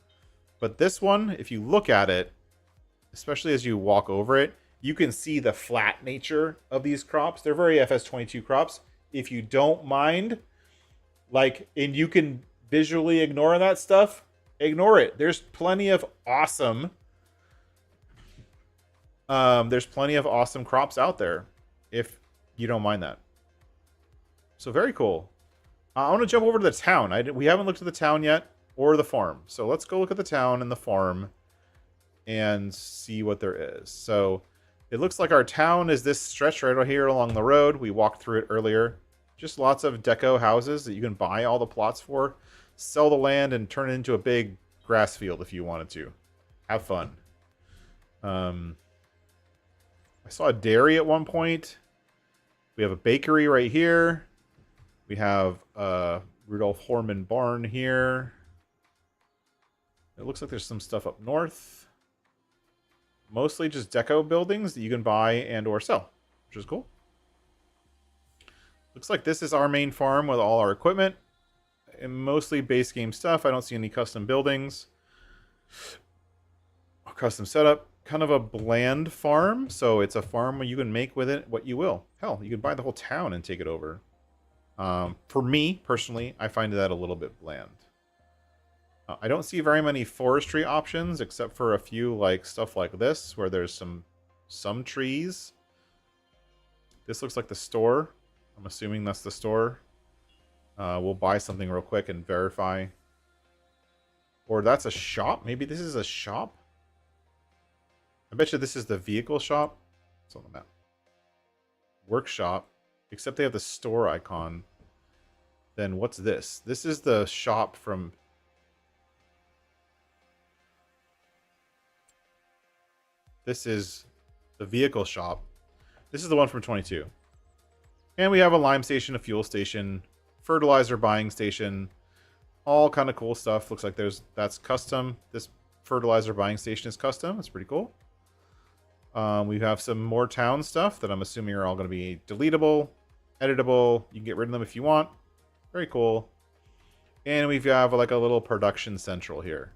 but this one, if you look at it, especially as you walk over it, you can see the flat nature of these crops. They're very FS22 crops. if you don't mind, like, and you can visually ignore that stuff, ignore it. There's plenty of awesome crops out there if you don't mind that. So very cool. I want to jump over to the town. We haven't looked at the town yet or the farm. So let's go look at the town and the farm and see what there is. So it looks like our town is this stretch right here along the road. We walked through it earlier. Just lots of deco houses that you can buy all the plots for, sell the land, and turn it into a big grass field if you wanted to. Have fun. I saw a dairy at one point. We have a bakery right here. We have a Rudolf Horman barn here. It looks like there's some stuff up north. Mostly just deco buildings that you can buy and or sell, which is cool. Looks like this is our main farm with all our equipment. And mostly base game stuff. I don't see any custom buildings. Custom setup. Kind of a bland farm. So it's a farm where you can make with it what you will. Hell, you can buy the whole town and take it over. For me, personally, I find that a little bit bland. I don't see very many forestry options, except for a few like stuff like this, where there's some trees. This looks like the store. I'm assuming that's the store. We'll buy something real quick and verify. Or that's a shop. Maybe this is a shop. I bet you this is the vehicle shop. It's on the map. Workshop. Except they have the store icon. Then what's this? This is the shop from... This is the vehicle shop. This is the one from 22. And we have a lime station, a fuel station, fertilizer buying station, all kind of cool stuff. Looks like that's custom. This fertilizer buying station is custom. That's pretty cool. We have some more town stuff that I'm assuming are all going to be deletable, editable. You can get rid of them if you want. Very cool. And we have like a little production central here.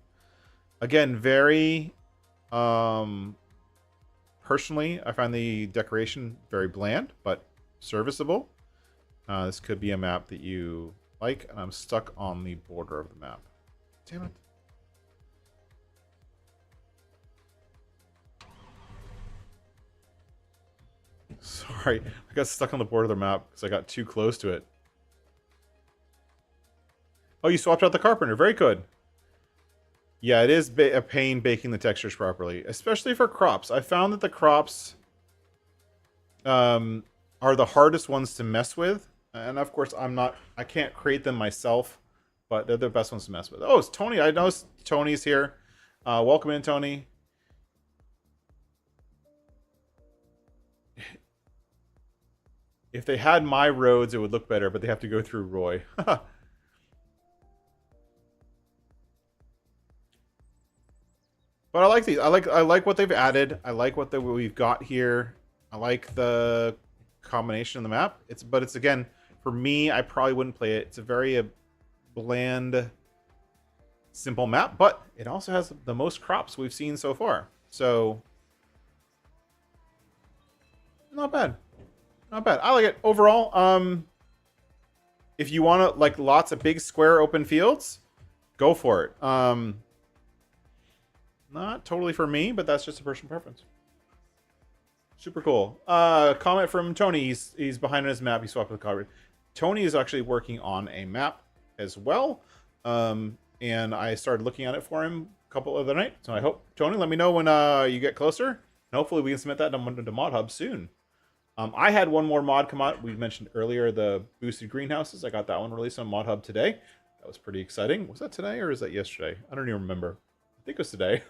Again, very... personally, I find the decoration very bland, but serviceable. This could be a map that you like, and I'm stuck on the border of the map. Damn it. Sorry, I got stuck on the border of the map because I got too close to it. Oh, you swapped out the carpenter. Very good. Yeah, it is a pain baking the textures properly, especially for crops. I found that the crops are the hardest ones to mess with. And of course, I can't create them myself, but they're the best ones to mess with. Oh, it's Tony. I know Tony's here. Welcome in, Tony. If they had my roads, it would look better, but they have to go through Roy. But I like these. I like what they've added. I like what we've got here. I like the combination of the map. But it's again, for me, I probably wouldn't play it. It's a very bland, simple map, but it also has the most crops we've seen so far. So not bad. Not bad. I like it overall. If you want to like lots of big square open fields, go for it. Not totally for me, but that's just a personal preference. Super cool. Comment from Tony. He's behind on his map. He swapped the cover. Tony is actually working on a map as well. And I started looking at it for him a couple of the night. So I hope, Tony, let me know when you get closer. And hopefully we can submit that to Mod Hub soon. I had one more mod come out. We mentioned earlier the boosted greenhouses. I got that one released on Mod Hub today. That was pretty exciting. Was that today or is that yesterday? I don't even remember. I think it was today.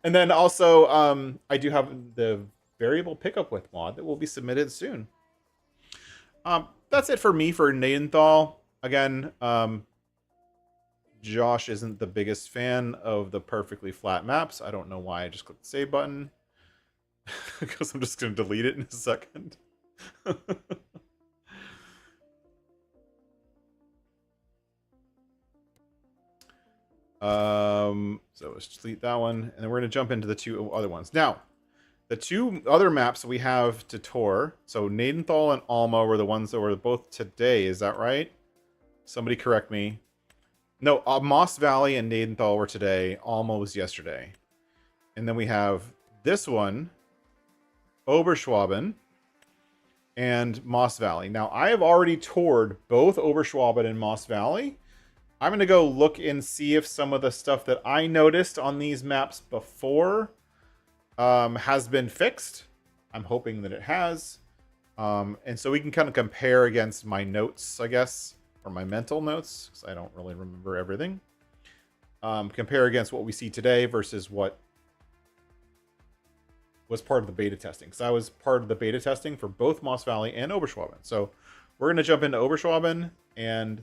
And then also, I do have the variable pickup with mod that will be submitted soon. That's it for me for Nadenthal. Again, Josh isn't the biggest fan of the perfectly flat maps. I don't know why I just clicked the save button. Because I'm just going to delete it in a second. So let's delete that one. And then we're going to jump into the two other ones. Now, The two other maps we have to tour, so Nadenthal and Alma were the ones that were both today. Is that right? Somebody correct me. No, Moss Valley and Nadenthal were today. Alma was yesterday. And then we have this one, Oberschwaben, and Moss Valley. Now, I have already toured both Oberschwaben and Moss Valley. I'm going to go look and see if some of the stuff that I noticed on these maps before has been fixed. I'm hoping that it has. And so we can kind of compare against my notes, I guess, or my mental notes, because I don't really remember everything. Compare against what we see today versus what was part of the beta testing. Because I was part of the beta testing for both Moss Valley and Oberschwaben. So we're going to jump into Oberschwaben, and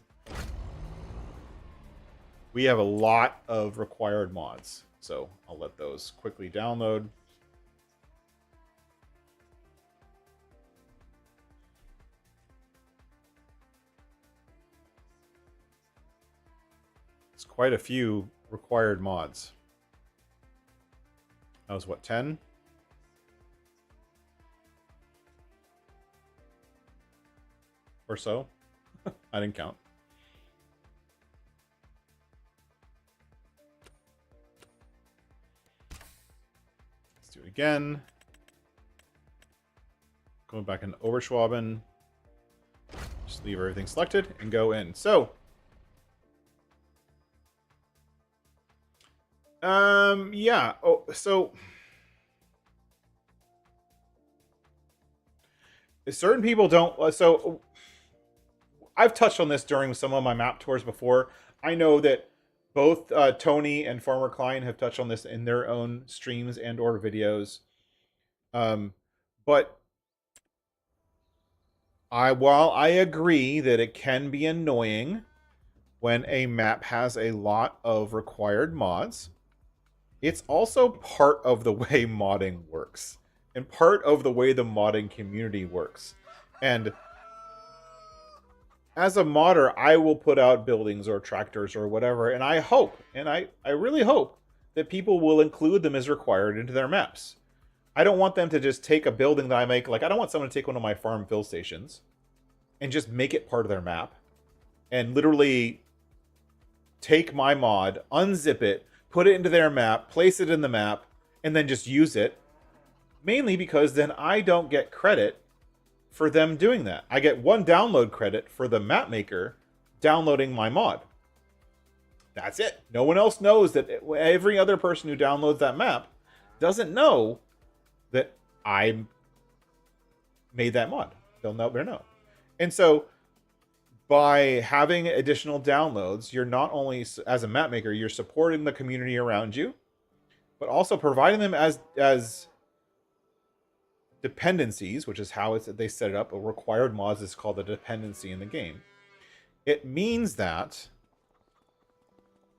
we have a lot of required mods. So I'll let those quickly download. It's quite a few required mods. That was what, 10? Or so? I didn't count. Let's do it again. Going back into Oberschwaben. Just leave everything selected and go in. So, yeah. Oh, so certain people don't. So I've touched on this during some of my map tours before. I know that both Tony and Farmer Klein have touched on this in their own streams and or videos. But while I agree that it can be annoying when a map has a lot of required mods, it's also part of the way modding works and part of the way the modding community works. And as a modder, I will put out buildings or tractors or whatever, and I hope, and I really hope, that people will include them as required into their maps. I don't want them to just take a building that I make, like I don't want someone to take one of my farm fill stations and just make it part of their map and literally take my mod, unzip it, put it into their map, place it in the map, and then just use it. Mainly because then I don't get credit for them doing that. I get one download credit for the map maker downloading my mod. That's it. No one else knows that. Every other person who downloads that map doesn't know that I made that mod. They'll never know. And so by having additional downloads, you're not only, as a map maker, you're supporting the community around you, but also providing them as dependencies, which is how they set it up. A required mods is called a dependency in the game. It means that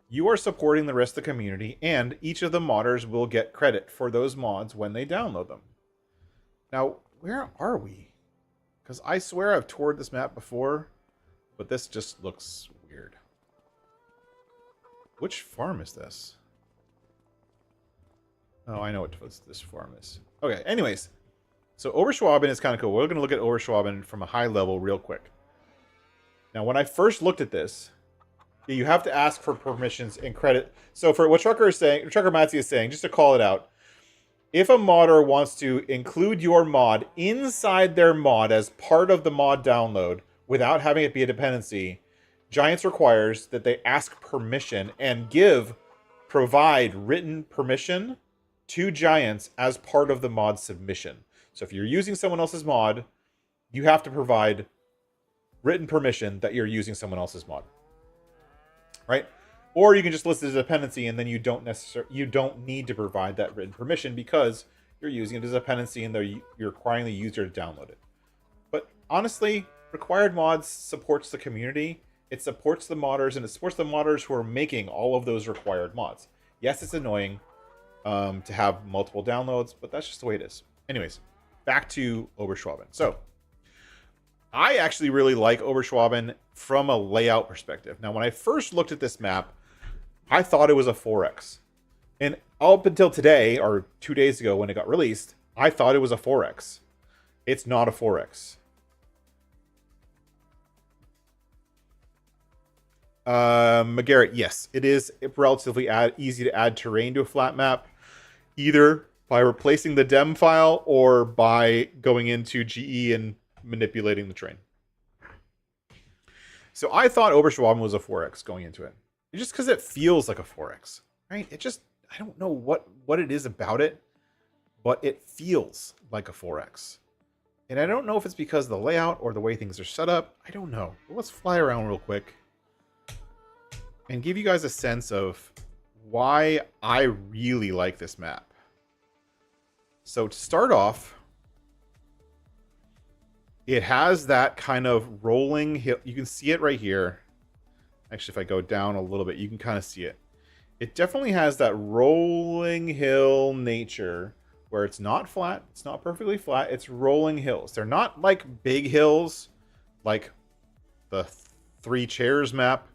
you are supporting the rest of the community, and each of the modders will get credit for those mods when they download them. Now, where are we? Because I swear I've toured this map before, but this just looks weird. Which farm is this? Oh, I know what this farm is. Okay, anyways. So Oberschwaben is kind of cool. We're going to look at Oberschwaben from a high level real quick. Now, when I first looked at this, you have to ask for permissions and credit. So for what Trucker Matzi is saying, just to call it out, if a modder wants to include your mod inside their mod as part of the mod download without having it be a dependency, Giants requires that they ask permission and provide written permission to Giants as part of the mod submission. So if you're using someone else's mod, you have to provide written permission that you're using someone else's mod, right? Or you can just list it as a dependency, and then you don't need to provide that written permission because you're using it as a dependency and you're requiring the user to download it. But honestly, required mods supports the community. It supports the modders, and it supports the modders who are making all of those required mods. Yes, it's annoying to have multiple downloads, but that's just the way it is. Anyways. Back to Oberschwaben. So, I actually really like Oberschwaben from a layout perspective. Now, when I first looked at this map, I thought it was a 4X. And up until today, or 2 days ago when it got released, I thought it was a 4x. It's not a 4x. McGarrett, yes, it is relatively easy to add terrain to a flat map, either by replacing the dem file or by going into GE and manipulating the terrain. So I thought Oberschwaben was a 4x going into it. Just because it feels like a 4x, right? It just, I don't know what it is about it, but it feels like a 4x. And I don't know if it's because of the layout or the way things are set up. I don't know. But let's fly around real quick and give you guys a sense of why I really like this map. So to start off, it has that kind of rolling hill. You can see it right here. Actually, if I go down a little bit, you can kind of see it. It definitely has that rolling hill nature where it's not flat. It's not perfectly flat. It's rolling hills. They're not like big hills like the Three Chairs map,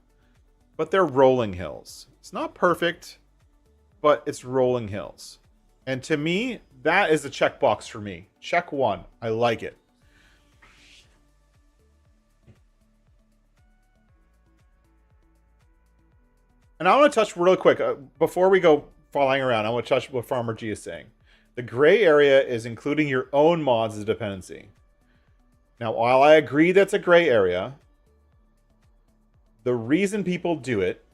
but they're rolling hills. It's not perfect, but it's rolling hills. And to me, that is a checkbox for me. Check 1. I like it. And I want to touch real quick, before we go flying around, I want to touch what Farmer G is saying. The gray area is including your own mods as a dependency. Now, while I agree that's a gray area, the reason people do it,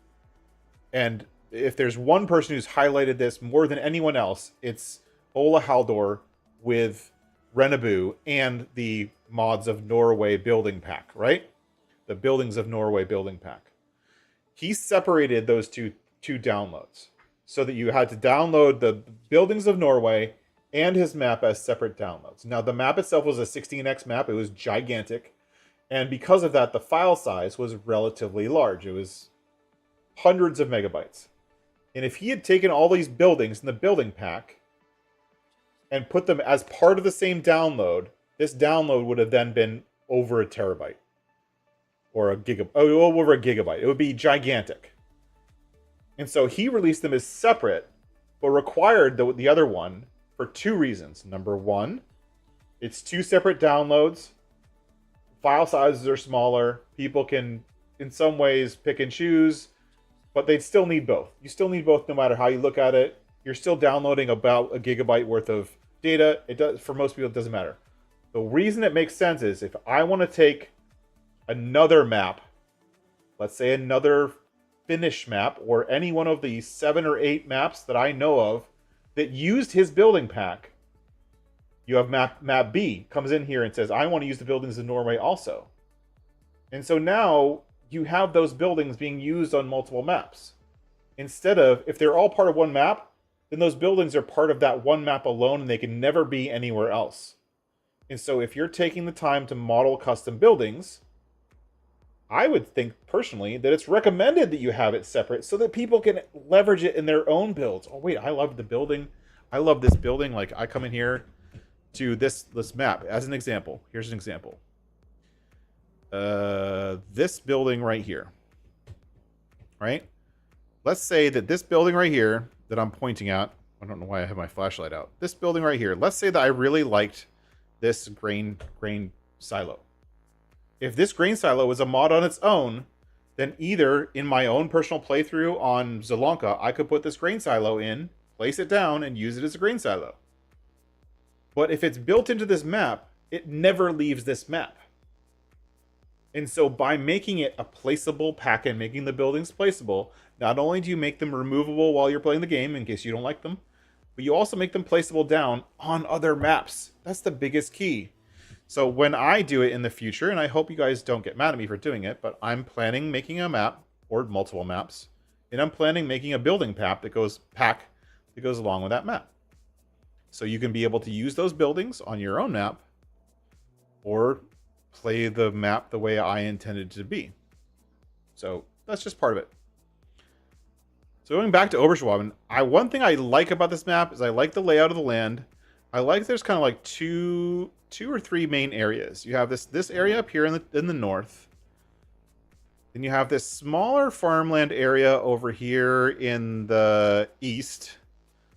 and if there's one person who's highlighted this more than anyone else, it's Ola Haldor with Renabu and the mods of Norway building pack, right? The buildings of Norway building pack. He separated those two downloads so that you had to download the buildings of Norway and his map as separate downloads. Now, the map itself was a 16x map. It was gigantic. And because of that, the file size was relatively large. It was hundreds of megabytes. And if he had taken all these buildings in the building pack and put them as part of the same download, this download would have then been over a terabyte. Or a gigabyte. Oh, over a gigabyte. It would be gigantic. And so he released them as separate, but required the other one for 2 reasons. Number 1, it's 2 separate downloads. File sizes are smaller. People can, in some ways, pick and choose, but they still need both. You still need both no matter how you look at it. You're still downloading about a gigabyte worth of data. It does, for most people, it doesn't matter. The reason it makes sense is if I want to take another map, let's say another Finnish map, or any one of the 7 or 8 maps that I know of that used his building pack, you have map B comes in here and says, I want to use the buildings in Norway also. And so now you have those buildings being used on multiple maps. Instead of, if they're all part of one map, then those buildings are part of that one map alone and they can never be anywhere else. And so if you're taking the time to model custom buildings, I would think personally that it's recommended that you have it separate so that people can leverage it in their own builds. Oh wait, I love the building. I love this building. Like I come in here to this map as an example. Here's an example. This building right here, right? Let's say that this building right here that I'm pointing at, I don't know why I have my flashlight out. This building right here, let's say that I really liked this grain silo. If this grain silo was a mod on its own, then either in my own personal playthrough on Zelonka, I could put this grain silo in, place it down, and use it as a grain silo. But if it's built into this map, it never leaves this map. And so by making it a placeable pack and making the buildings placeable, not only do you make them removable while you're playing the game in case you don't like them, but you also make them placeable down on other maps. That's the biggest key. So when I do it in the future, and I hope you guys don't get mad at me for doing it, but I'm planning making a map, or multiple maps, and I'm planning making a building pack that goes along with that map. So you can be able to use those buildings on your own map, or play the map the way I intended it to be. So that's just part of it. So going back to Oberschwaben, one thing I like about this map is I like the layout of the land. I like there's kind of like two or three main areas. You have this area up here in the north. Then you have this smaller farmland area over here in the east,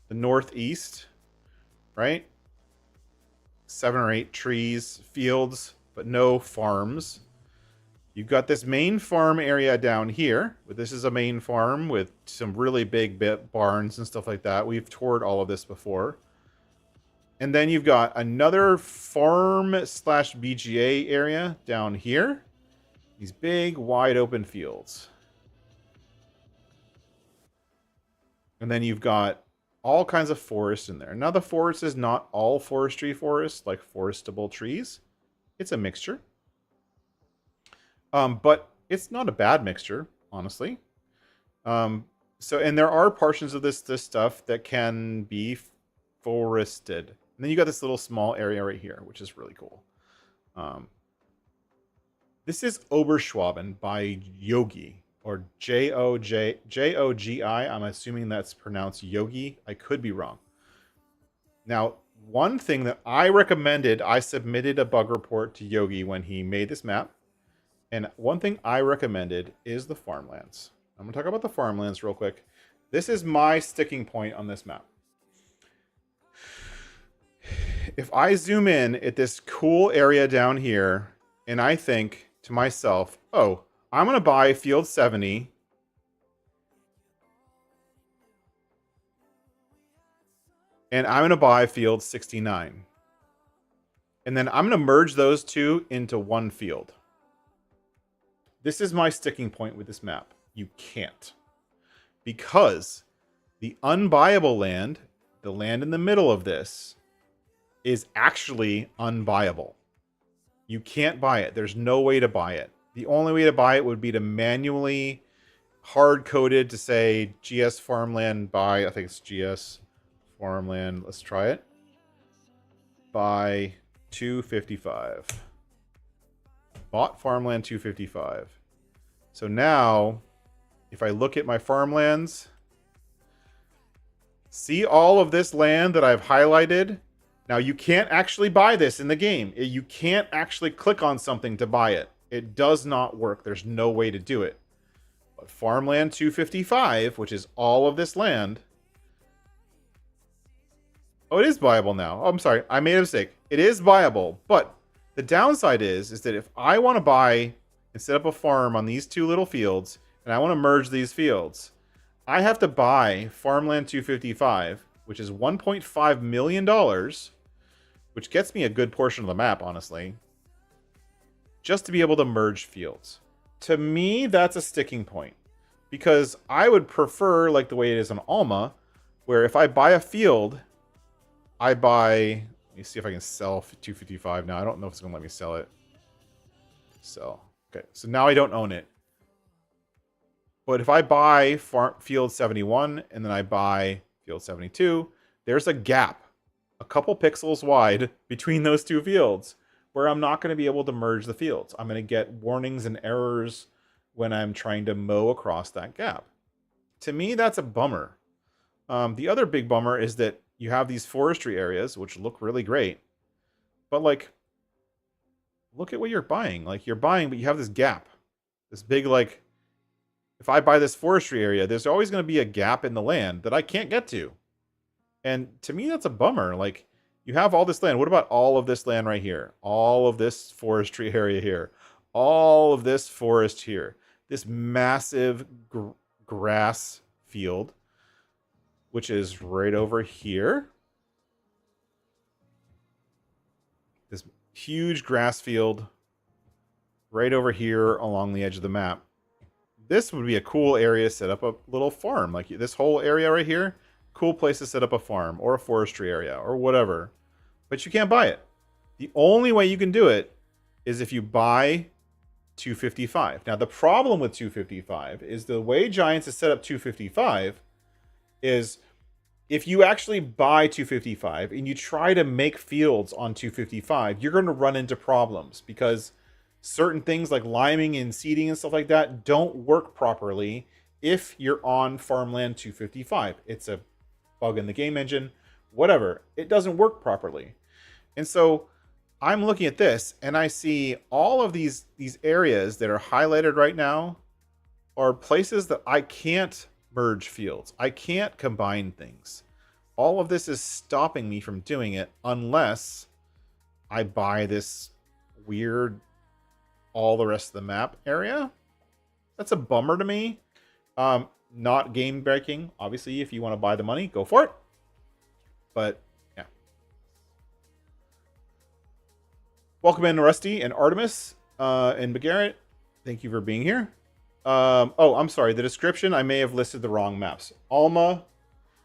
the northeast, right? 7 or 8 trees, fields, but no farms. You've got this main farm area down here. This is a main farm with some really big barns and stuff like that. We've toured all of this before. And then you've got another farm slash BGA area down here. These big, wide open fields. And then you've got all kinds of forest in there. Now the forest is not all forestry forest, like forestable trees. It's a mixture. But it's not a bad mixture, honestly. And there are portions of this stuff that can be forested. And then you got this little small area right here, which is really cool. This is Oberschwaben by Yogi, or Jogi. I'm assuming that's pronounced Yogi. I could be wrong. Now, one thing that I recommended, I submitted a bug report to Yogi when he made this map. And one thing I recommended is the farmlands. I'm going to talk about the farmlands real quick. This is my sticking point on this map. If I zoom in at this cool area down here, and I think to myself, oh, I'm going to buy field 70. And I'm going to buy field 69. And then I'm going to merge those two into one field. This is my sticking point with this map. You can't. Because the unbuyable land, the land in the middle of this, is actually unbuyable. You can't buy it. There's no way to buy it. The only way to buy it would be to manually hard-coded to say GS farmland buy, I think it's GS farmland, let's try it, buy 255. Bought farmland 255. So now, if I look at my farmlands, see all of this land that I've highlighted? Now, you can't actually buy this in the game. You can't actually click on something to buy it. It does not work. There's no way to do it. But farmland 255, which is all of this land. Oh, it is buyable now. Oh, I'm sorry. I made a mistake. It is buyable, but the downside is that if I want to buy and set up a farm on these two little fields, and I want to merge these fields, I have to buy farmland 255, which is $1.5 million, which gets me a good portion of the map, honestly, just to be able to merge fields. To me, that's a sticking point, because I would prefer, like the way it is on Alma, where if I buy a field, I buy... Let me see if I can sell 255 now. I don't know if it's going to let me sell it. Sell. Okay, so now I don't own it. But if I buy field 71 and then I buy field 72, there's a gap, a couple pixels wide between those two fields where I'm not going to be able to merge the fields. I'm going to get warnings and errors when I'm trying to mow across that gap. To me, that's a bummer. The other big bummer is that you have these forestry areas, which look really great. But, like, look at what you're buying. Like, you're buying, but you have this gap. This big, like, if I buy this forestry area, there's always going to be a gap in the land that I can't get to. And to me, that's a bummer. Like, you have all this land. What about all of this land right here? All of this forestry area here. All of this forest here. This massive grass field, which is right over here. This huge grass field right over here along the edge of the map. This would be a cool area to set up a little farm. Like this whole area right here, cool place to set up a farm or a forestry area or whatever. But you can't buy it. The only way you can do it is if you buy 255. Now the problem with 255 is the way Giants has set up 255 is if you actually buy 255 and you try to make fields on 255, you're going to run into problems because certain things like liming and seeding and stuff like that don't work properly if you're on farmland 255. It's a bug in the game engine, whatever. It doesn't work properly. And so I'm looking at this and I see all of these areas that are highlighted right now are places that I can't merge fields. I can't combine things. All of this is stopping me from doing it unless I buy this weird all the rest of the map area. That's a bummer to me. Not game breaking. Obviously, if you want to buy the money, go for it. But yeah. Welcome in, Rusty and Artemis and Begarrett. Thank you for being here. Oh, I'm sorry. The description, I may have listed the wrong maps. Alma,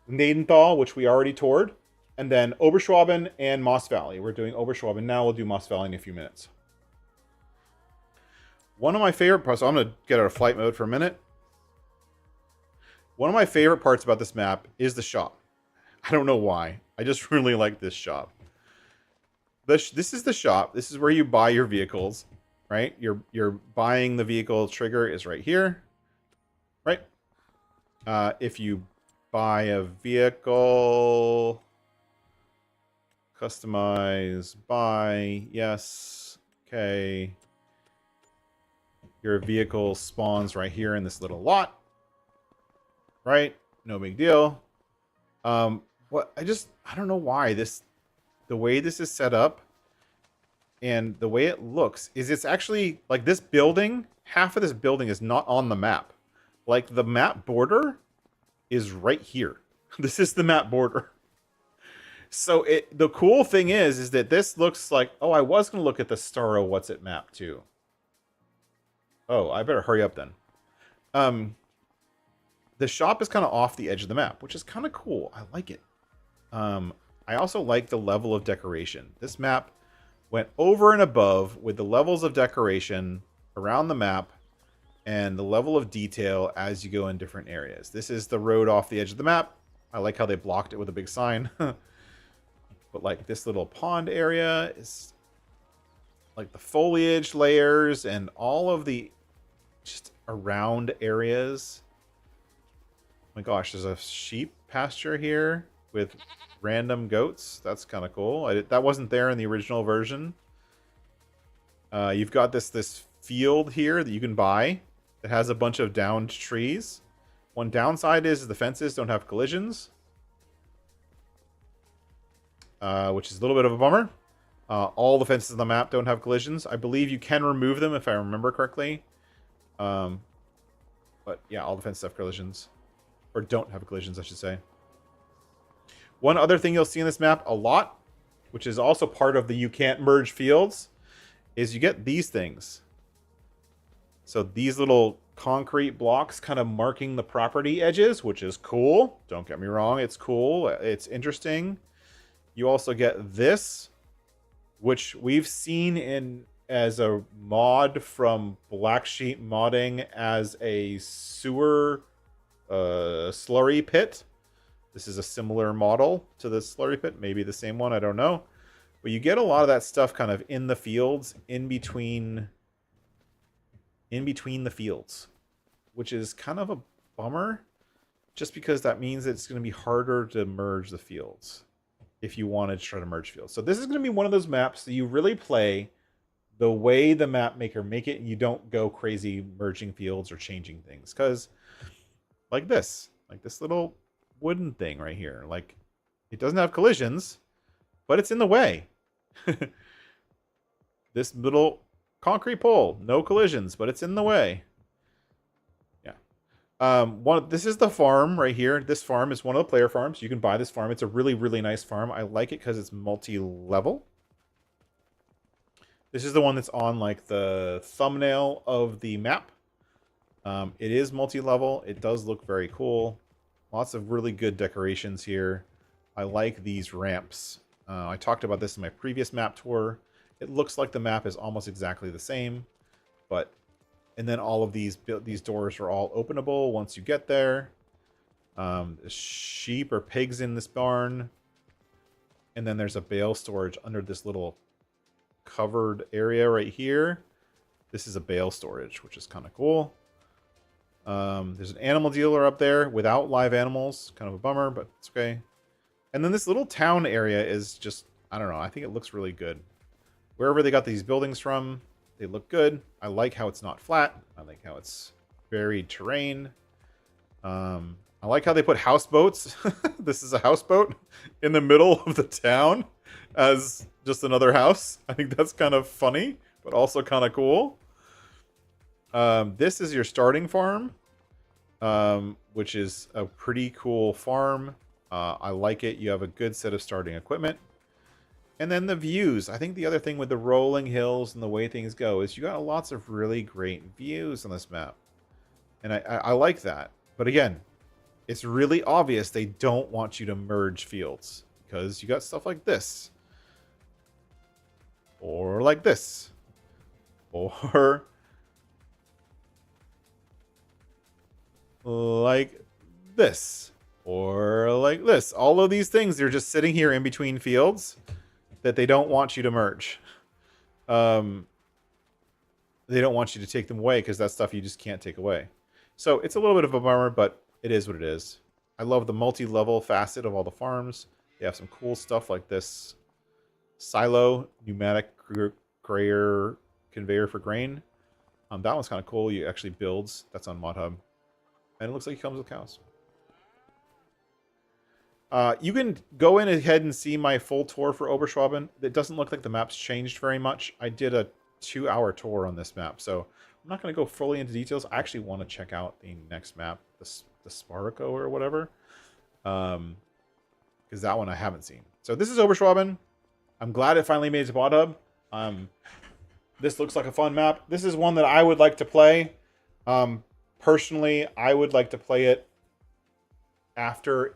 Nadenthal, which we already toured, and then Oberschwaben and Moss Valley. We're doing Oberschwaben now. We'll do Moss Valley in a few minutes. One of my favorite parts, so I'm going to get out of flight mode for a minute. One of my favorite parts about this map is the shop. I don't know why. I just really like this shop. This is the shop. This is where you buy your vehicles, right? You're buying the vehicle. Trigger is right here, right? If you buy a vehicle, customize, buy, yes, okay. Your vehicle spawns right here in this little lot, right? No big deal. I don't know why the way this is set up and the way it looks is it's actually like this building, half of this building is not on the map. Like the map border is right here. This is the map border. So the cool thing is that this looks like, oh, I was going to look at the Starro What's It map too. Oh, I better hurry up then. The shop is kind of off the edge of the map, which is kind of cool. I like it. I also like the level of decoration. This map went over and above with the levels of decoration around the map and the level of detail as you go in different areas. This is the road off the edge of the map. I like how they blocked it with a big sign. But like this little pond area is like the foliage layers and all of the just around areas. Oh my gosh, there's a sheep pasture here with random goats. That's kind of cool. That wasn't there in the original version. You've got this field here that you can buy that has a bunch of downed trees. One downside is the fences don't have collisions, which is a little bit of a bummer. All the fences on the map don't have collisions. I believe you can remove them if I remember correctly. But yeah, all the fences have collisions. Or don't have collisions, I should say. One other thing you'll see in this map a lot, which is also part of the you can't merge fields, is you get these things. So these little concrete blocks kind of marking the property edges, which is cool. Don't get me wrong, it's cool. It's interesting. You also get this, which we've seen as a mod from Black Sheep Modding as a sewer slurry pit. This is a similar model to the slurry pit, maybe the same one, I don't know. But you get a lot of that stuff kind of in the fields, in between the fields, which is kind of a bummer, just because that means it's going to be harder to merge the fields if you wanted to try to merge fields. So this is going to be one of those maps that you really play the way the map maker make it, and you don't go crazy merging fields or changing things. Because like this little wooden thing right here, like it doesn't have collisions, but it's in the way. This little concrete pole, no collisions, but it's in the way. Yeah. This is the farm right here. This farm is one of the player farms. You can buy this farm. It's a really, really nice farm. I like it because it's multi-level. This is the one that's on like the thumbnail of the map. It is multi-level. It does look very cool. Lots of really good decorations here. I like these ramps. I talked about this in my previous map tour. It looks like the map is almost exactly the same, and then all of these doors are all openable once you get there. Sheep or pigs in this barn, and then there's a bale storage under this little covered area right here. This is a bale storage, which is kind of cool. There's an animal dealer up there without live animals. Kind of a bummer, but it's okay. And then this little town area is just, I don't know, I think it looks really good. Wherever they got these buildings from, they look good. I like how it's not flat. I like how it's varied terrain. I like how they put houseboats. This is a houseboat in the middle of the town as just another house. I think that's kind of funny, but also kind of cool. This is your starting farm, which is a pretty cool farm. I like it. You have a good set of starting equipment. And then the views. I think the other thing with the rolling hills and the way things go is you got lots of really great views on this map. And I like that. But again, it's really obvious they don't want you to merge fields. Because you got stuff like this. Or like this. Or like this. Or like this. All of these things, they're just sitting here in between fields that they don't want you to merge. They don't want you to take them away because that's stuff you just can't take away. So it's a little bit of a bummer, but it is what it is. I love the multi-level facet of all the farms. They have some cool stuff like this silo pneumatic grayer conveyor for grain. That one's kind of cool. You actually builds. That's on Mod Hub. And it looks like it comes with cows. You can go in ahead and see my full tour for Oberschwaben. It doesn't look like the map's changed very much. I did a 2-hour tour on this map, so I'm not going to go fully into details. I actually want to check out the next map, the Sparco or whatever, because that one I haven't seen. So this is Oberschwaben. I'm glad it finally made it to Mod Hub. This looks like a fun map. This is one that I would like to play. Personally, I would like to play it after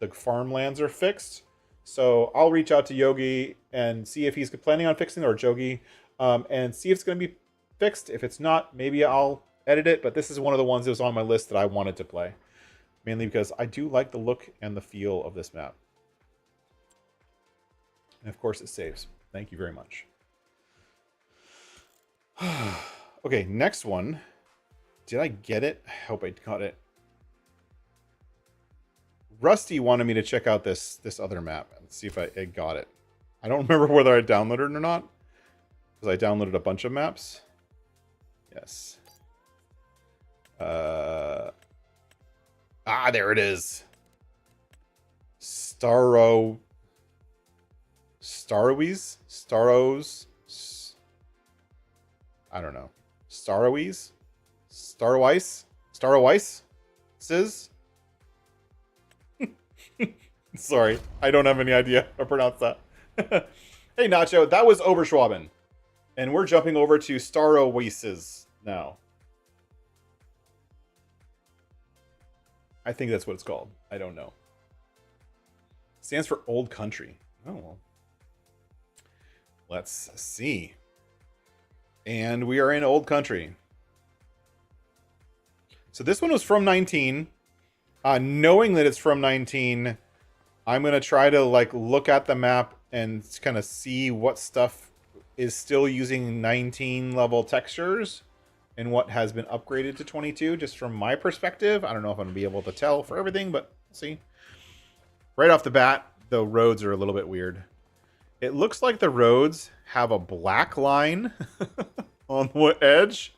the farmlands are fixed. So I'll reach out to Yogi and see if he's planning on fixing it, or Jogi, and see if it's going to be fixed. If it's not, maybe I'll edit it. But this is one of the ones that was on my list that I wanted to play, mainly because I do like the look and the feel of this map. And of course it saves. Thank you very much. Okay, next one. Did I get it? I hope I got it. Rusty wanted me to check out this other map and see if I got it. I don't remember whether I downloaded it or not, because I downloaded a bunch of maps. Yes. There it is. Staros. I don't know. Staroweiss? Sis? Sorry, I don't have any idea how to pronounce that. Hey, Nacho, that was Oberschwaben. And we're jumping over to Staroweisses now. I think that's what it's called. I don't know. Stands for Old Country. Oh, well. Let's see. And we are in Old Country. So this one was from 19. Knowing that it's from 19, I'm going to try to look at the map and kind of see what stuff is still using 19 level textures and what has been upgraded to 22, just from my perspective. I don't know if I'm going to be able to tell for everything, but we'll see. Right off the bat, the roads are a little bit weird. It looks like the roads have a black line on the edge,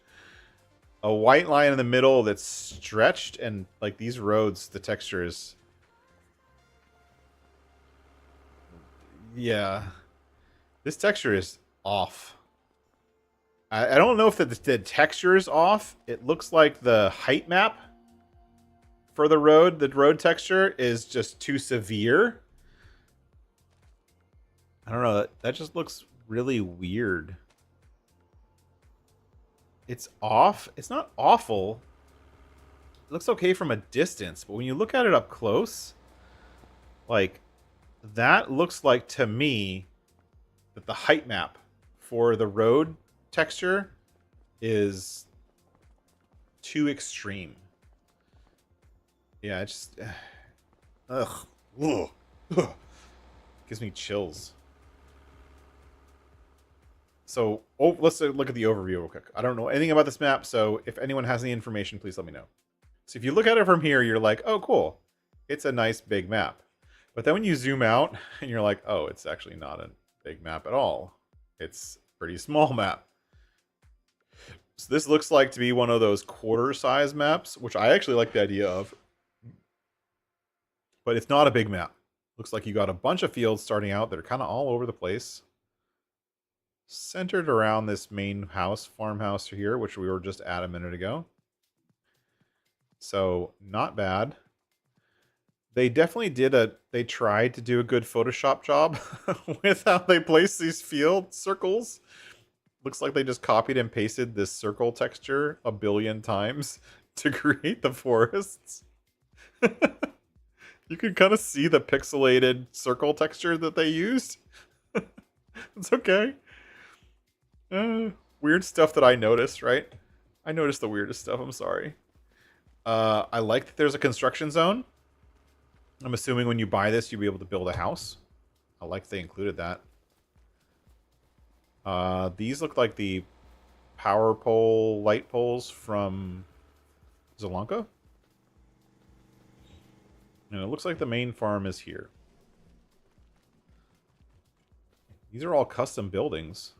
a white line in the middle that's stretched, and like these roads, the texture is... Yeah. This texture is off. I don't know if the texture is off. It looks like the height map for the road texture is just too severe. I don't know. That just looks really weird. It's off. It's not awful. It looks okay from a distance, but when you look at it up close, like, that looks like, to me, that the height map for the road texture is too extreme. Yeah, it just... Ugh. Gives me chills. So, let's look at the overview real quick. I don't know anything about this map, so if anyone has any information, please let me know. So if you look at it from here, you're like, oh, cool. It's a nice big map. But then when you zoom out, and you're like, oh, it's actually not a big map at all. It's a pretty small map. So this looks like to be one of those quarter-size maps, which I actually like the idea of. But it's not a big map. Looks like you got a bunch of fields starting out that are kind of all over the place. Centered around this main house, farmhouse here, which we were just at a minute ago. So, not bad. They definitely they tried to do a good Photoshop job with how they place these field circles. Looks like they just copied and pasted this circle texture a billion times to create the forests. You can kind of see the pixelated circle texture that they used. It's okay. Weird stuff that I noticed, right? I noticed the weirdest stuff, I'm sorry. I like that there's a construction zone. I'm assuming when you buy this, you'll be able to build a house. I like they included that. These look like the power pole light poles from Zelanka. And it looks like the main farm is here. These are all custom buildings.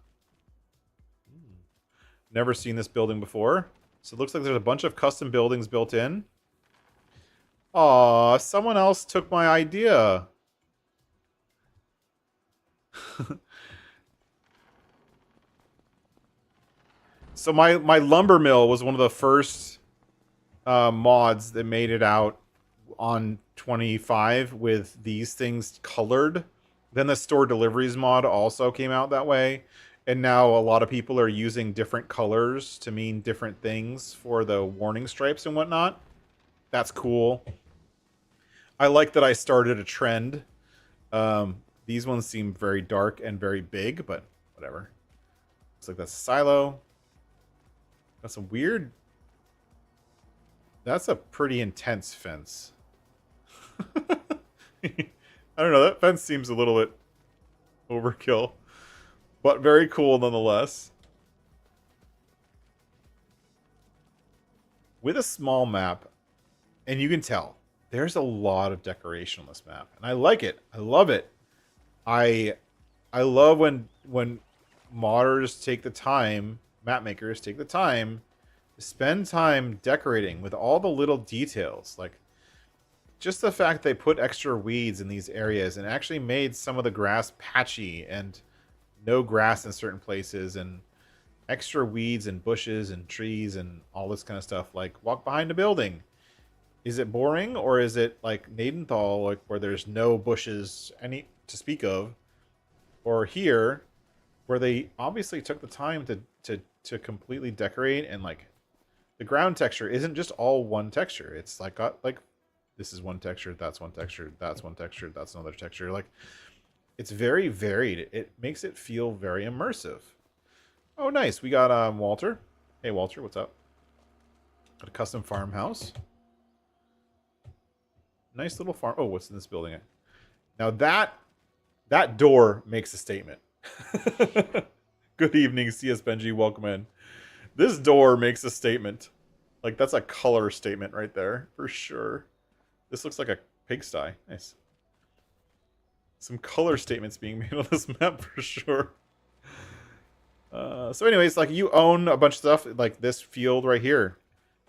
Never seen this building before. So it looks like there's a bunch of custom buildings built in. Aw, someone else took my idea. So my lumber mill was one of the first mods that made it out on 25 with these things colored. Then the store deliveries mod also came out that way. And now a lot of people are using different colors to mean different things for the warning stripes and whatnot. That's cool. I like that I started a trend. These ones seem very dark and very big, but whatever. Looks like that's a silo. That's a weird... That's a pretty intense fence. I don't know, that fence seems a little bit overkill. But very cool nonetheless. With a small map, and you can tell, there's a lot of decoration on this map. And I like it. I love it. I love when modders take the time, map makers take the time to spend time decorating with all the little details. Like, just the fact they put extra weeds in these areas and actually made some of the grass patchy and no grass in certain places and extra weeds and bushes and trees and all this kind of stuff. Like, walk behind a building. Is it boring, or is it like Nadenthal, like where there's no bushes any to speak of? Or here, where they obviously took the time to completely decorate, and like the ground texture isn't just all one texture. It's like this is one texture, that's one texture, that's one texture, that's another texture. Like, it's very varied. It makes it feel very immersive. Oh, nice. We got Walter. Hey, Walter, what's up? Got a custom farmhouse. Nice little farm. Oh, what's in this building? Now that door makes a statement. Good evening, CS Benji. Welcome in. This door makes a statement. Like, that's a color statement right there, for sure. This looks like a pigsty. Nice. Some color statements being made on this map for sure. So anyways, like, you own a bunch of stuff, like this field right here.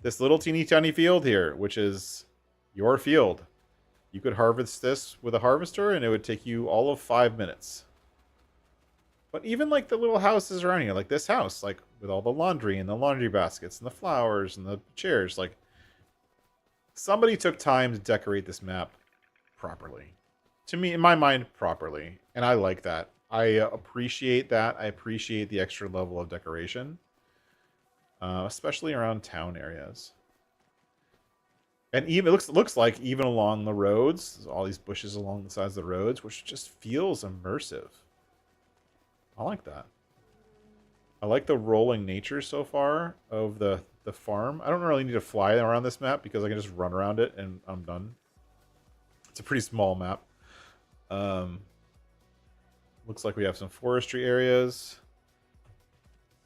This little teeny tiny field here, which is your field. You could harvest this with a harvester and it would take you all of 5 minutes. But even like the little houses around here, like this house, like with all the laundry and the laundry baskets and the flowers and the chairs, like, somebody took time to decorate this map properly. To me, in my mind, properly. And I like that. I appreciate that. I appreciate the extra level of decoration. Especially around town areas. And even it looks like even along the roads, there's all these bushes along the sides of the roads, which just feels immersive. I like that. I like the rolling nature so far of the farm. I don't really need to fly around this map because I can just run around it and I'm done. It's a pretty small map. Looks like we have some forestry areas.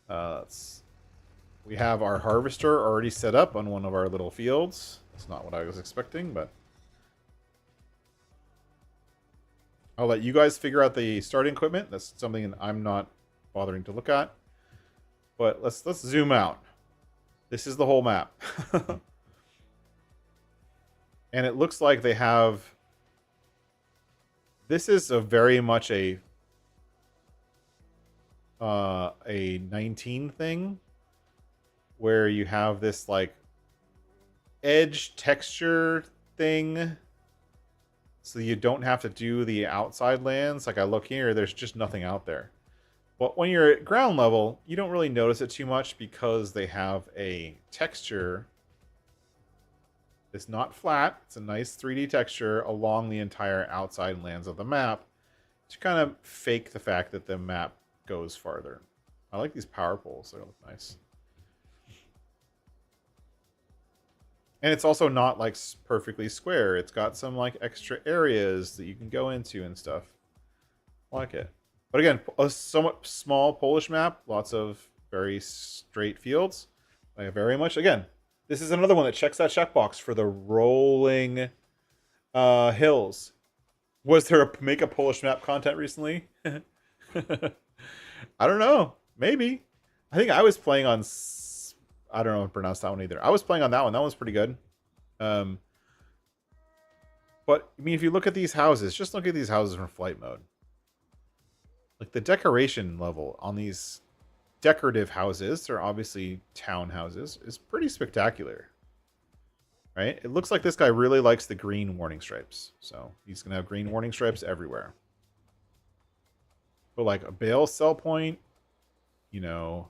We have our harvester already set up on one of our little fields. That's not what I was expecting, but I'll let you guys figure out the starting equipment. That's something that I'm not bothering to look at. But let's zoom out. This is the whole map. And it looks like they have This is a very much a 19 thing where you have this like edge texture thing, so you don't have to do the outside lands. Like I look here, there's just nothing out there. But when you're at ground level, you don't really notice it too much because they have a texture. It's not flat. It's a nice 3D texture along the entire outside lands of the map to kind of fake the fact that the map goes farther. I like these power poles. They look nice. And it's also not like perfectly square. It's got some like extra areas that you can go into and stuff. I like it. But again, a somewhat small Polish map. Lots of very straight fields. I very much, again, this is another one that checks that checkbox for the rolling hills. Was there a make a Polish map content recently? I don't know. Maybe. I think I was playing on... I don't know how to pronounce that one either. I was playing on that one. That one's pretty good. But, I mean, if you look at these houses, just look at these houses from flight mode. Like, the decoration level on these decorative houses, they're obviously townhouses, is pretty spectacular. Right? It looks like this guy really likes the green warning stripes. So, he's going to have green warning stripes everywhere. But, like, a bale sell point, you know,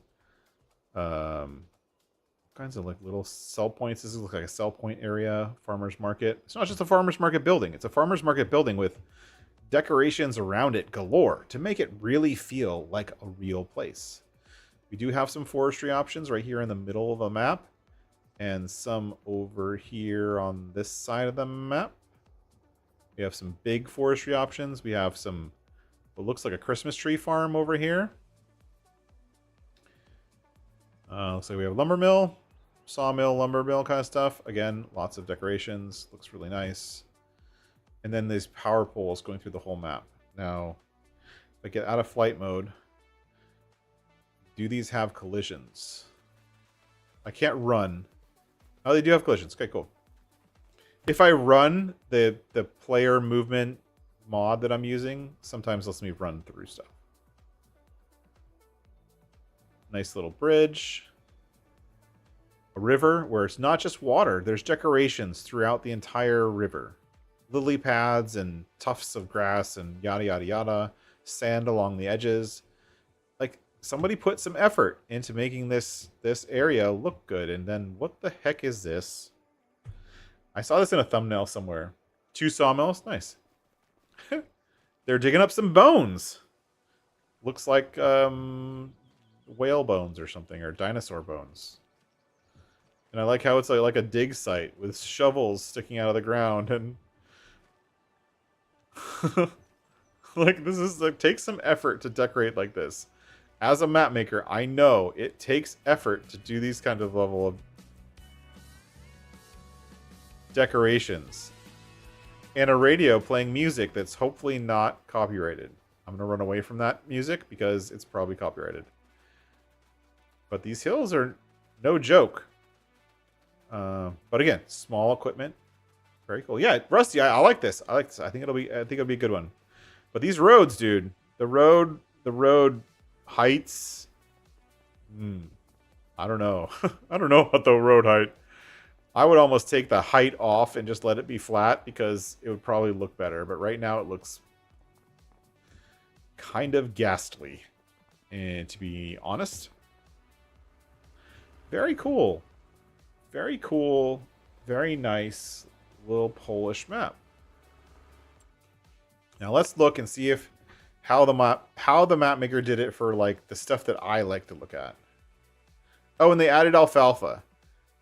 kinds of like little sell points. This looks like a sell point area, farmer's market. It's not just a farmer's market building. It's a farmer's market building with decorations around it galore to make it really feel like a real place. We do have some forestry options right here in the middle of the map and some over here on this side of the map. We have some big forestry options. We have some, what looks like a Christmas tree farm over here. So we have lumber mill, sawmill, lumber mill kind of stuff. Again, lots of decorations. Looks really nice. And then these power poles going through the whole map. Now, if I get out of flight mode, do these have collisions? I can't run. Oh, they do have collisions. Okay, cool. If I run the player movement mod that I'm using, sometimes lets me run through stuff. Nice little bridge. A river where it's not just water. There's decorations throughout the entire river. Lily pads and tufts of grass and yada, yada, yada. Sand along the edges. Like, somebody put some effort into making this area look good. And then, what the heck is this? I saw this in a thumbnail somewhere. 2 sawmills. Nice. They're digging up some bones. Looks like, whale bones or something, or dinosaur bones. And I like how it's like a dig site with shovels sticking out of the ground, and like, this is like, takes some effort to decorate like this. As a map maker, I know it takes effort to do these kind of level of decorations. And a radio playing music that's hopefully not copyrighted. I'm gonna run away from that music because it's probably copyrighted. But these hills are no joke. But again, small equipment, very cool. Yeah, Rusty, I like this. I like this. I think it'll be a good one. But these roads, dude, the road heights. I don't know. I don't know about the road height. I would almost take the height off and just let it be flat because it would probably look better. But right now it looks kind of ghastly, and to be honest. Very cool. Very cool. Very nice little Polish map. Now let's look and see if how the map maker did it for like the stuff that I like to look at. Oh, and they added alfalfa.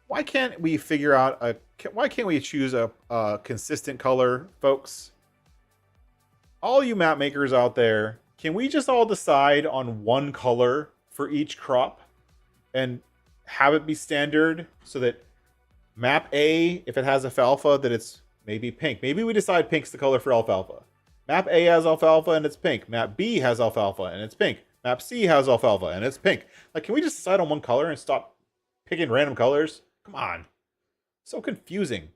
Why can't we figure out why can't we choose a consistent color, folks? All you map makers out there, can we just all decide on one color for each crop and have it be standard so that map A, if it has alfalfa, that it's maybe pink. Maybe we decide pink's the color for alfalfa. Map A has alfalfa and it's pink. Map B has alfalfa and it's pink. Map C has alfalfa and it's pink. Like, can we just decide on one color and stop picking random colors? Come on. So confusing.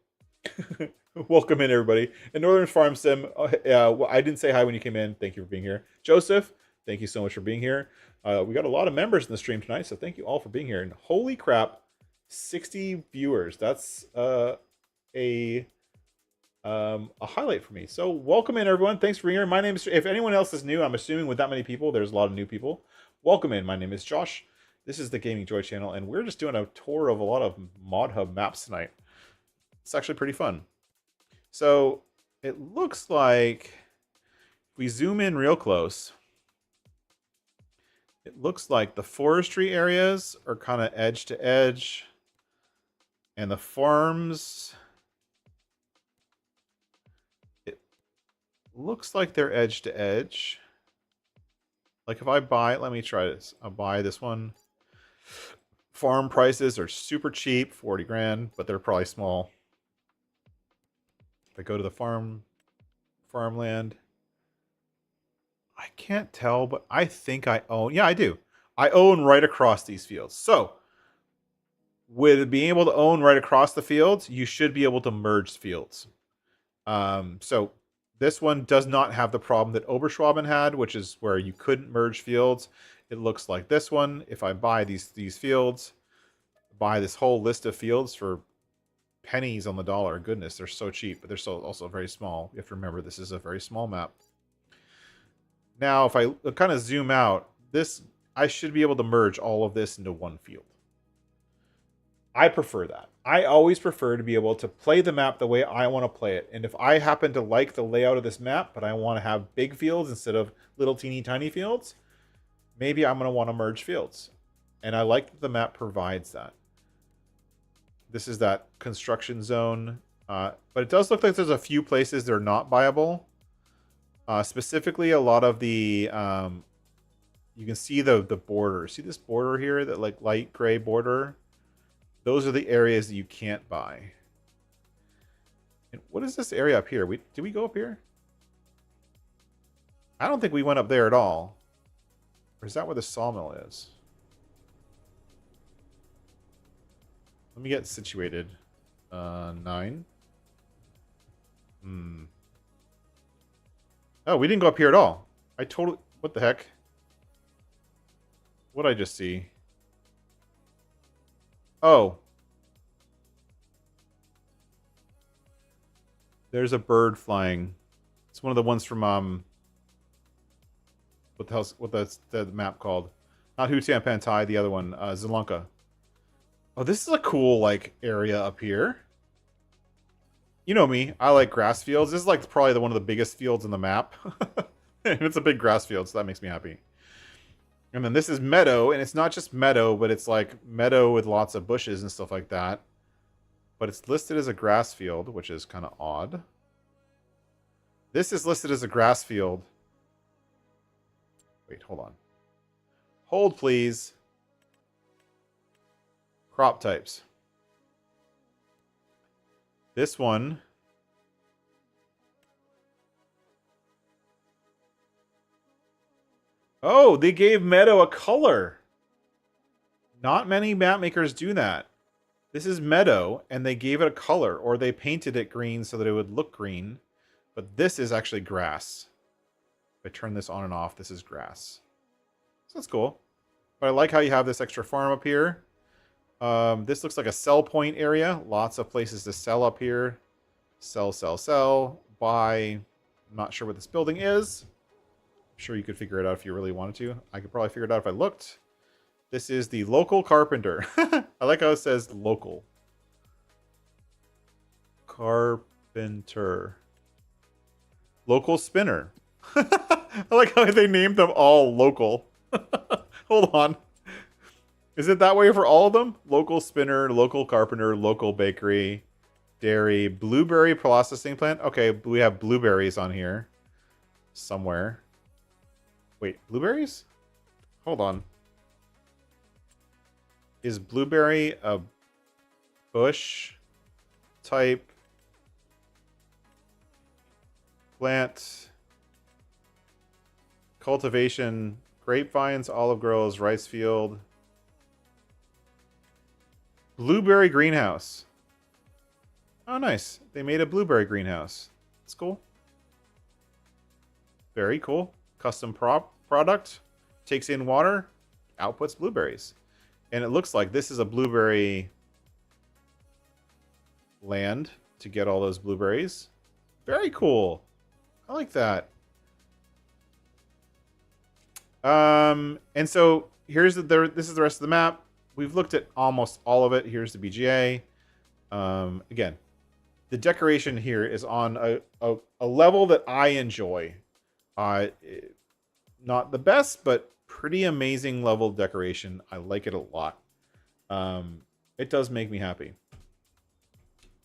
Welcome in, everybody. And Northern Farm Sim, well, I didn't say hi when you came in. Thank you for being here. Joseph, thank you so much for being here. We got a lot of members in the stream tonight, so thank you all for being here. And holy crap, 60 viewers. That's a highlight for me. So welcome in, everyone. Thanks for being here. My name is, if anyone else is new, I'm assuming with that many people, there's a lot of new people. Welcome in. My name is Josh. This is the Gaming Joy channel, and we're just doing a tour of a lot of Mod Hub maps tonight. It's actually pretty fun. So it looks like if we zoom in real close, it looks like the forestry areas are kind of edge to edge, and the farms, it looks like they're edge to edge. Like if I buy, let me try this. I'll buy this one. Farm prices are super cheap, 40 grand, but they're probably small. If I go to the farmland, I can't tell, but I think I own. Yeah, I do. I own right across these fields. So with being able to own right across the fields, you should be able to merge fields. So this one does not have the problem that Oberschwaben had, which is where you couldn't merge fields. It looks like this one. If I buy these fields, buy this whole list of fields for pennies on the dollar. Goodness, they're so cheap, but they're so also very small. You have to remember this is a very small map. Now, if I kind of zoom out, this I should be able to merge all of this into one field. I prefer that. I always prefer to be able to play the map the way I want to play it. And if I happen to like the layout of this map, but I want to have big fields instead of little teeny tiny fields, maybe I'm going to want to merge fields. And I like that the map provides that. This is that construction zone. But it does look like there's a few places that are not viable. Specifically, a lot of the... you can see the border. See this border here? That like light gray border? Those are the areas that you can't buy. And what is this area up here? Did we go up here? I don't think we went up there at all. Or is that where the sawmill is? Let me get situated. 9. Oh, we didn't go up here at all. I totally... What the heck? What did I just see? Oh. There's a bird flying. It's one of the ones from... What the hell's... What's the map called? Not Hutan Pantai, the other one. Zelonka. Oh, this is a cool, like, area up here. You know me. I like grass fields. This is, like, probably one of the biggest fields in the map. And it's a big grass field, so that makes me happy. And then this is meadow, and it's not just meadow, but it's, like, meadow with lots of bushes and stuff like that. But it's listed as a grass field, which is kind of odd. This is listed as a grass field. Wait, hold on. Hold, please. Crop types. This one. Oh, they gave meadow a color. Not many map makers do that. This is meadow, and they gave it a color, or they painted it green so that it would look green. But this is actually grass. If I turn this on and off, this is grass. So that's cool. But I like how you have this extra farm up here. This looks like a sell point area. Lots of places to sell up here. Sell, sell, sell. Buy. I'm not sure what this building is. I'm sure you could figure it out if you really wanted to. I could probably figure it out if I looked. This is the local carpenter. I like how it says local. Carpenter. Local spinner. I like how they named them all local. Hold on. Is it that way for all of them? Local spinner, local carpenter, local bakery, dairy, blueberry processing plant. Okay, we have blueberries on here. Somewhere. Wait, blueberries? Hold on. Is blueberry a bush type plant? Cultivation, grapevines, olive groves, rice field. Blueberry greenhouse. Oh, nice. They made a blueberry greenhouse. That's cool. Very cool. Custom product. Takes in water. Outputs blueberries. And it looks like this is a blueberry land to get all those blueberries. Very cool. I like that. And so here's this is the rest of the map. We've looked at almost all of it. Here's the BGA. Again, the decoration here is on a level that I enjoy. Not the best, but pretty amazing level of decoration. I like it a lot. It does make me happy.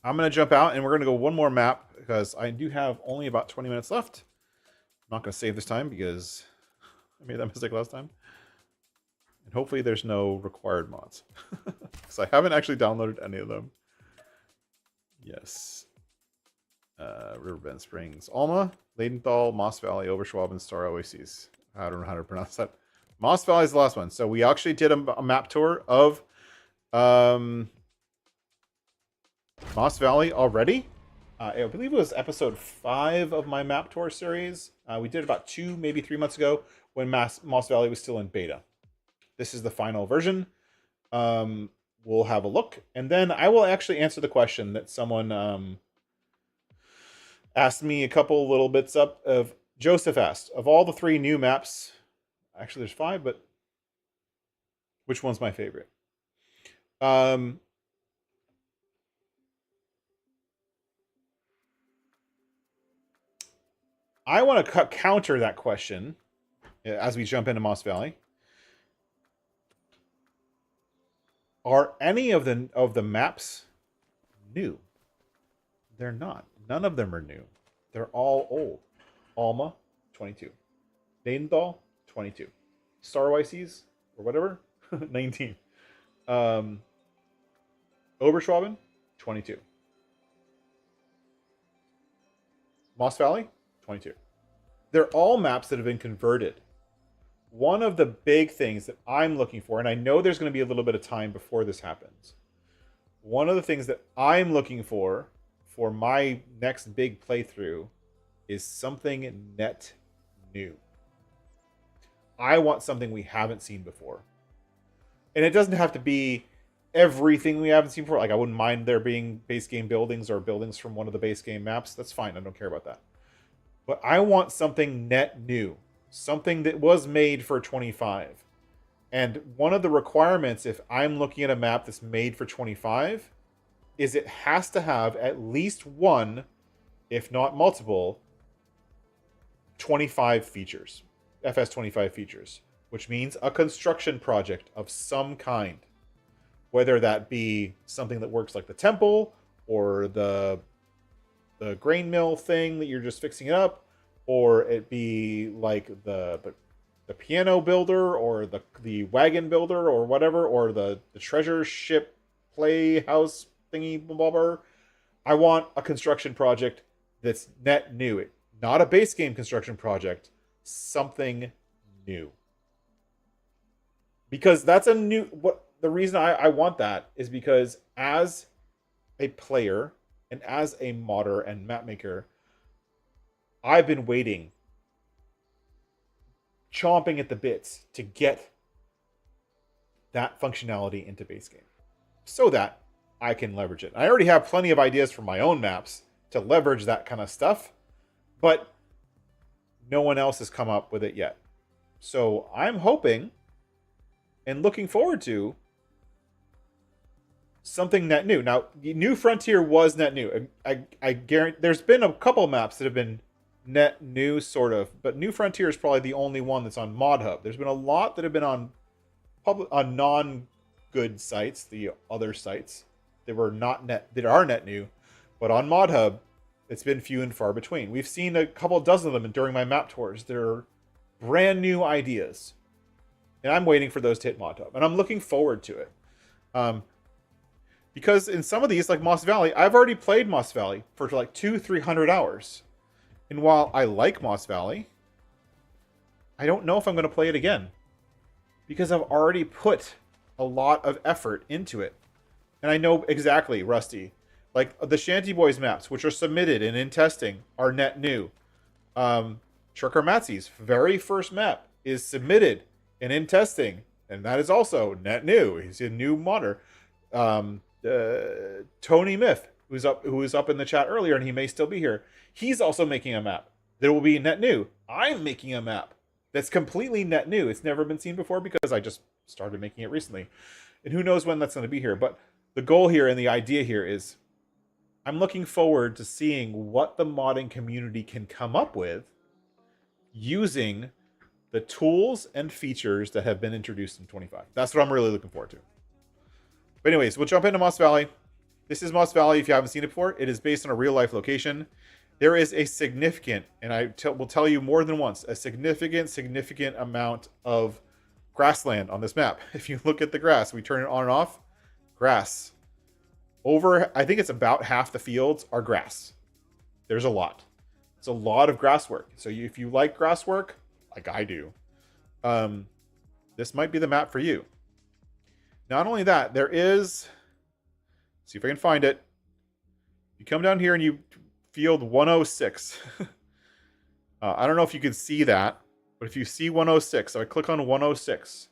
I'm going to jump out and we're going to go one more map because I do have only about 20 minutes left. I'm not going to save this time because I made that mistake last time. And hopefully there's no required mods because I haven't actually downloaded any of them. Yes. Riverbend Springs, Alma, Leidenthal, Moss Valley, Oberschwaben, Star Oases. I don't know how to pronounce that. Moss Valley is the last one. So we actually did a map tour of Moss Valley already. I believe it was episode 5 of my map tour series. We did about 2, maybe 3 months ago when Moss Valley was still in beta. This is the final version. We'll have a look. And then I will actually answer the question that someone asked me a couple little bits up of. Joseph asked, of all the 3 new maps, actually there's 5, but which one's my favorite? I want to counter that question as we jump into Moss Valley. Are any of the maps new? They're not. None of them are new. They're all old. Alma, 22. Leidenthal, 22. Star Oases, or whatever, 19. Oberschwaben, 22. Moss Valley, 22. They're all maps that have been converted. One of the big things that I'm looking for, and I know there's going to be a little bit of time before this happens. One of the things that I'm looking for my next big playthrough is something net new. I want something we haven't seen before. And it doesn't have to be everything we haven't seen before. Like, I wouldn't mind there being base game buildings or buildings from one of the base game maps. That's fine. I don't care about that. But I want something net new. Something that was made for 25. And one of the requirements, if I'm looking at a map that's made for 25, is it has to have at least one, if not multiple, 25 features. FS25 features. Which means a construction project of some kind. Whether that be something that works like the temple, or the grain mill thing that you're just fixing it up, or it be like the piano builder, or the wagon builder, or whatever, or the treasure ship playhouse thingy bobber. I want a construction project that's net new. Not a base game construction project, something new. Because that's a new... The reason I want that is because as a player and as a modder and map maker, I've been waiting, chomping at the bits to get that functionality into base game so that I can leverage it. I already have plenty of ideas for my own maps to leverage that kind of stuff, but no one else has come up with it yet. So I'm hoping and looking forward to something net new. Now, New Frontier was net new. I guarantee there's been a couple maps that have been net new, sort of, but New Frontier is probably the only one that's on Mod Hub. There's been a lot that have been on non-good sites, the other sites that were not net, that are net new, but on Mod Hub, it's been few and far between. We've seen a couple dozen of them during my map tours. They're brand new ideas, and I'm waiting for those to hit Mod Hub, and I'm looking forward to it. Because in some of these, like Moss Valley, I've already played Moss Valley for like 200-300 hours. And while I like Moss Valley, I don't know if I'm going to play it again. Because I've already put a lot of effort into it. And I know exactly, Rusty, Like the Shanty Boys maps, which are submitted and in testing, are net new. Shurker very first map is submitted and in testing, and that is also net new. He's a new modder. Tony Myth, who was up in the chat earlier, and he may still be here. He's also making a map that will be net new. I'm making a map that's completely net new. It's never been seen before because I just started making it recently, and who knows when that's going to be here. But the goal here and the idea here is, I'm looking forward to seeing what the modding community can come up with using the tools and features that have been introduced in 25. That's what I'm really looking forward to. But anyways, we'll jump into Moss Valley. This is Moss Valley if you haven't seen it before. It is based on a real-life location. There is a significant, and I will tell you more than once, a significant amount of grassland on this map. If you look at the grass, we turn it on and off, grass. I think it's about half the fields are grass. There's a lot. It's a lot of grass work. So if you like grass work, like I do, this might be the map for you. Not only that, there is, see if I can find it. You come down here and you field 106. I don't know if you can see that, but if you see 106, so I click on 106,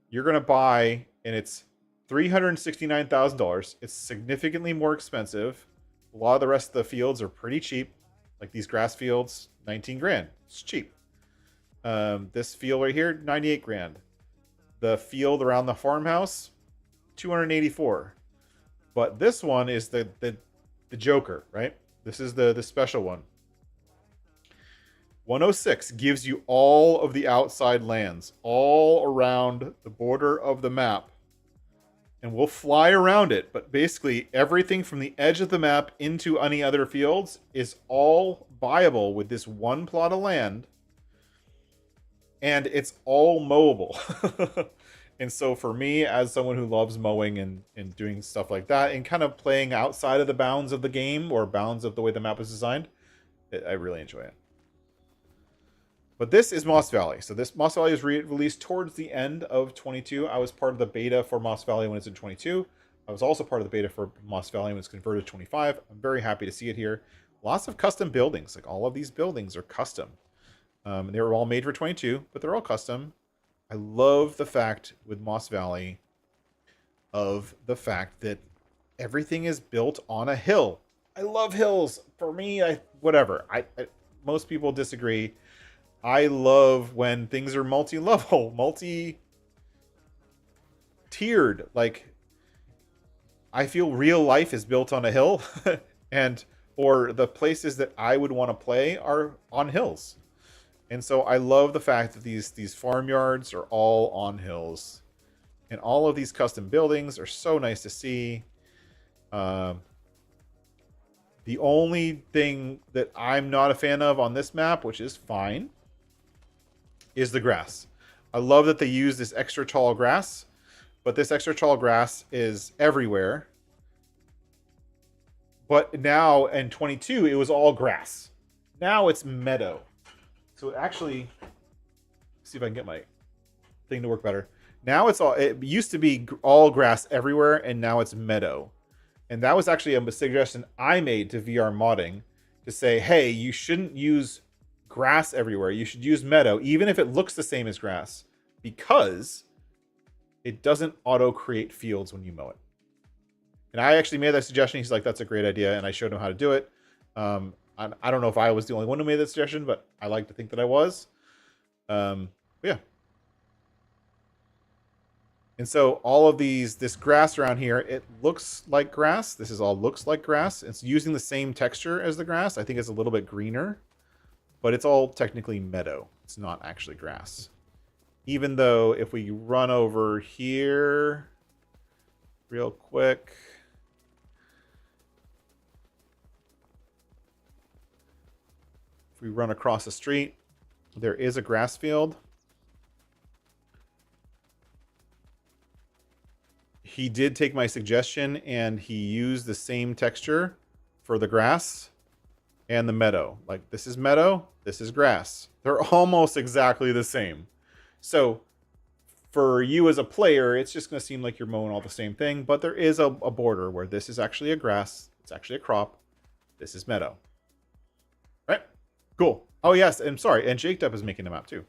you're going to buy, and it's $369,000. It's significantly more expensive. A lot of the rest of the fields are pretty cheap. Like these grass fields, 19 grand. It's cheap. This field right here, 98 grand. The field around the farmhouse, 284. But this one is the Joker, right? This is the special one. 106 gives you all of the outside lands, all around the border of the map. And we'll fly around it, but basically everything from the edge of the map into any other fields is all buyable with this one plot of land. And it's all mowable. And so for me, as someone who loves mowing and doing stuff like that, and kind of playing outside of the bounds of the game or bounds of the way the map is designed, I really enjoy it. But this is Moss Valley. So this Moss Valley is released towards the end of 22. I was part of the beta for Moss Valley when it's in 22. I was also part of the beta for Moss Valley when it's converted to 25. I'm very happy to see it here. Lots of custom buildings. Like all of these buildings are custom. They were all made for 22, but they're all custom. I love the fact with Moss Valley of the fact that everything is built on a hill. I love hills. For me, whatever. Most people disagree. I love when things are multi-level, multi-tiered. Like, I feel real life is built on a hill, or the places that I would want to play are on hills. And so I love the fact that these farmyards are all on hills. And all of these custom buildings are so nice to see. The only thing that I'm not a fan of on this map, which is fine, is the grass. I love that they use this extra tall grass, but this extra tall grass is everywhere. But now in 22, it was all grass. Now it's meadow. So actually, see if I can get my thing to work better. Now it used to be all grass everywhere, and now it's meadow. And that was actually a suggestion I made to VR modding to say, hey, you shouldn't use grass everywhere. You should use meadow, even if it looks the same as grass, because it doesn't auto-create fields when you mow it. And I actually made that suggestion. He's like, that's a great idea. And I showed him how to do it. I don't know if I was the only one who made that suggestion, but I like to think that I was. Yeah. And so all of this grass around here, it looks like grass. This is all looks like grass. It's using the same texture as the grass. I think it's a little bit greener, but it's all technically meadow. It's not actually grass. Even though if we run over here real quick, if we run across the street, there is a grass field. He did take my suggestion and he used the same texture for the grass and the meadow. Like, this is meadow, this is grass. They're almost exactly the same. So for you as a player, it's just going to seem like you're mowing all the same thing, but there is a border where this is actually a grass. It's actually a crop. This is meadow. Right? Cool. Oh yes, and sorry, and Jake Dubb is making a map too.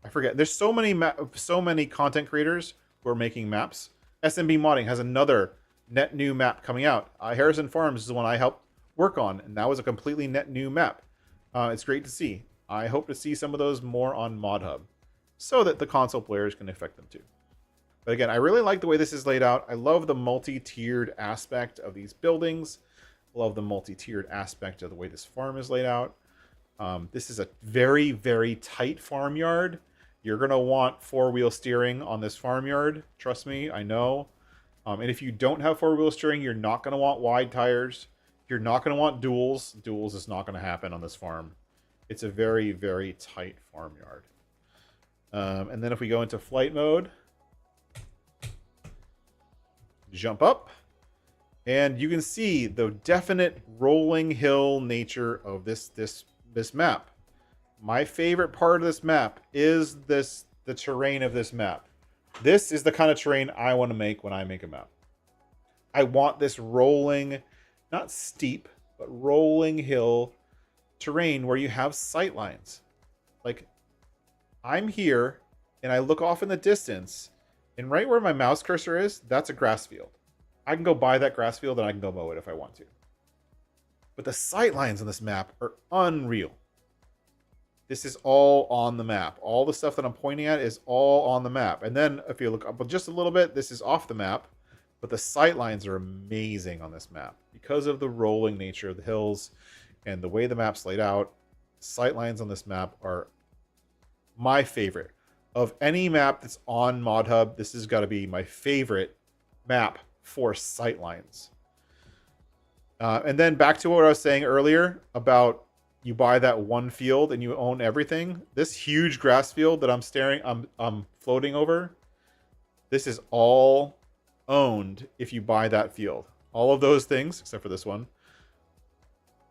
I forget. There's so many content creators who are making maps. SMB Modding has another net new map coming out. Harrison Farms is the one I helped work on, and that was a completely net new map. It's great to see. I hope to see some of those more on ModHub, so that the console players can affect them too. But again, I really like the way this is laid out. I love the multi-tiered aspect of these buildings. I love the multi-tiered aspect of the way this farm is laid out. This is a very, very tight farmyard. You're going to want four-wheel steering on this farmyard. Trust me, I know. And if you don't have four-wheel steering, you're not going to want wide tires. You're not going to want duals. Duals is not going to happen on this farm. It's a very, very tight farmyard. And then if we go into flight mode, jump up, and you can see the definite rolling hill nature of this map. My favorite part of this map is the terrain of this map. This is the kind of terrain I want to make when I make a map. I want this rolling, not steep, but rolling hill terrain where you have sight lines. Like, I'm here and I look off in the distance, and right where my mouse cursor is, that's a grass field. I can go buy that grass field and I can go mow it if I want to. But the sight lines on this map are unreal. This is all on the map. All the stuff that I'm pointing at is all on the map. And then if you look up just a little bit, this is off the map. But the sight lines are amazing on this map because of the rolling nature of the hills and the way the map's laid out. Sight lines on this map are my favorite. Of any map that's on ModHub, this has got to be my favorite map for sight lines. And then back to what I was saying earlier about you buy that one field and you own everything. This huge grass field that I'm floating over, this is all owned if you buy that field. All of those things, except for this one.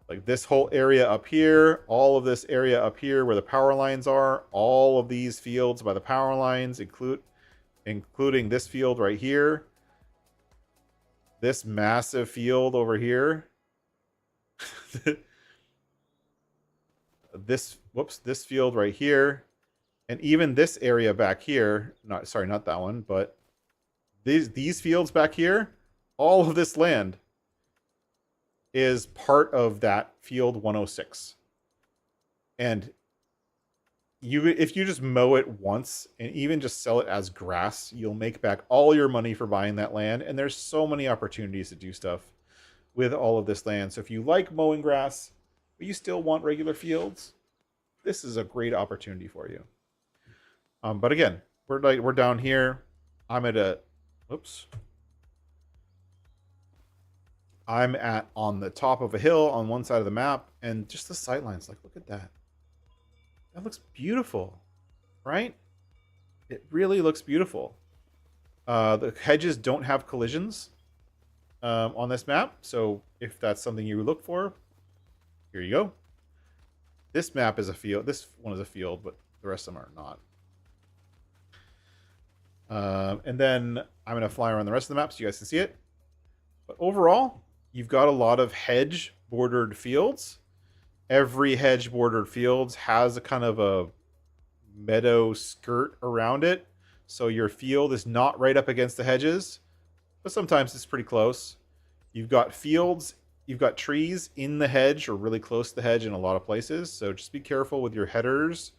Like this whole area up here, all of this area up here where the power lines are, all of these fields by the power lines, including this field right here. This massive field over here. This field right here. And even this area back here, not that one, but these fields back here, all of this land is part of that field 106. And if you just mow it once and even just sell it as grass, you'll make back all your money for buying that land. And there's so many opportunities to do stuff with all of this land. So if you like mowing grass, but you still want regular fields, this is a great opportunity for you. But again, we're down here. I'm on the top of a hill on one side of the map, and just the sightlines, like, look at that. That looks beautiful, right? It really looks beautiful. The hedges don't have collisions on this map, so if that's something you look for, here you go. This map is a field. This one is a field, but the rest of them are not. And then I'm going to fly around the rest of the map so you guys can see it. But overall, you've got a lot of hedge-bordered fields. Every hedge-bordered fields has a kind of a meadow skirt around it. So your field is not right up against the hedges, but sometimes it's pretty close. You've got fields, you've got trees in the hedge or really close to the hedge in a lot of places. So just be careful with your headers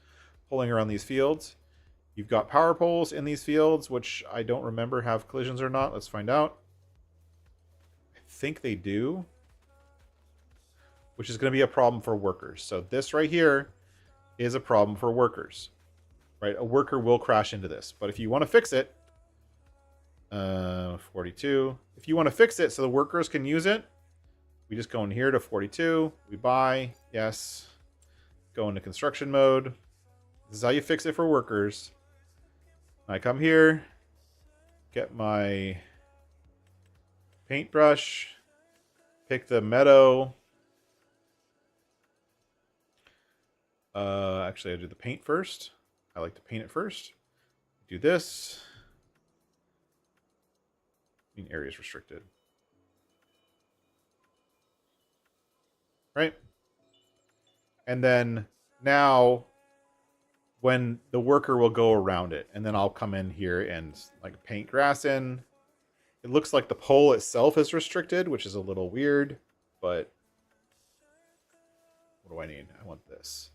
pulling around these fields. You've got power poles in these fields, which I don't remember have collisions or not. Let's find out. I think they do, which is going to be a problem for workers. So this right here is a problem for workers, right? A worker will crash into this, but if you want to fix it, 42. If you want to fix it so the workers can use it, we just go in here to 42. We buy, yes. Go into construction mode. This is how you fix it for workers. I come here, get my paintbrush, pick the meadow. Actually, I do the paint first. I like to paint it first. Do this. Area is restricted. right? And then now when the worker will go around it, and then I'll come in here and like paint grass in. It looks like the pole itself is restricted, which is a little weird, but what do I need? I want this.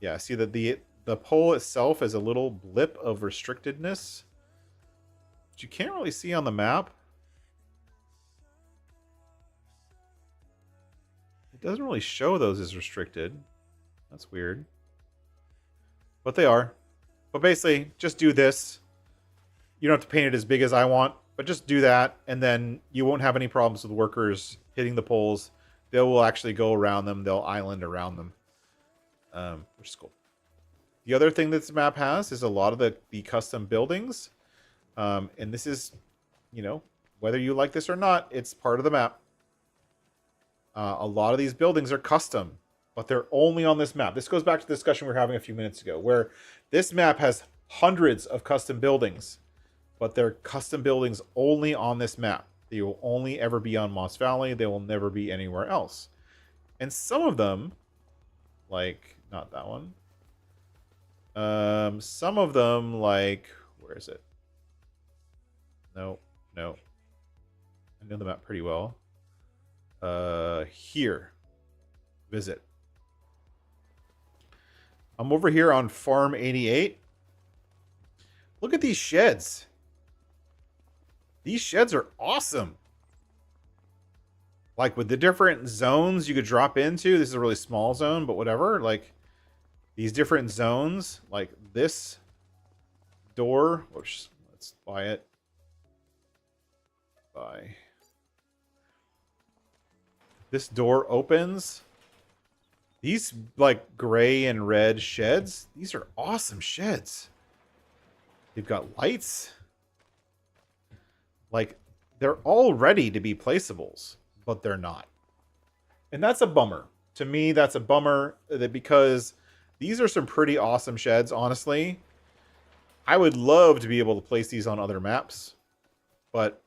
Yeah, see that the pole itself is a little blip of restrictedness, which you can't really see on the map. It doesn't really show those as restricted. That's weird. But they are. But basically, just do this. You don't have to paint it as big as I want, but just do that, and then you won't have any problems with workers hitting the poles. They will actually go around them. They'll island around them, which is cool. The other thing that this map has is a lot of the custom buildings. And this is, you know, whether you like this or not, it's part of the map. A lot of these buildings are custom, but they're only on this map. This goes back to the discussion we were having a few minutes ago, where this map has hundreds of custom buildings, but they're custom buildings only on this map. They will only ever be on Moss Valley. They will never be anywhere else. And some of them, like, not that one. Some of them, like, where is it? No. I know the map pretty well. Here. Visit. I'm over here on Farm 88. Look at these sheds. These sheds are awesome. Like, with the different zones you could drop into. This is a really small zone, but whatever. Like, these different zones. Like, this door. Which, let's buy it. Buy. This door opens. These, like, gray and red sheds. These are awesome sheds. They've got lights. Like, they're all ready to be placeables, but they're not. And that's a bummer. To me, that's a bummer, that because these are some pretty awesome sheds, honestly. I would love to be able to place these on other maps, but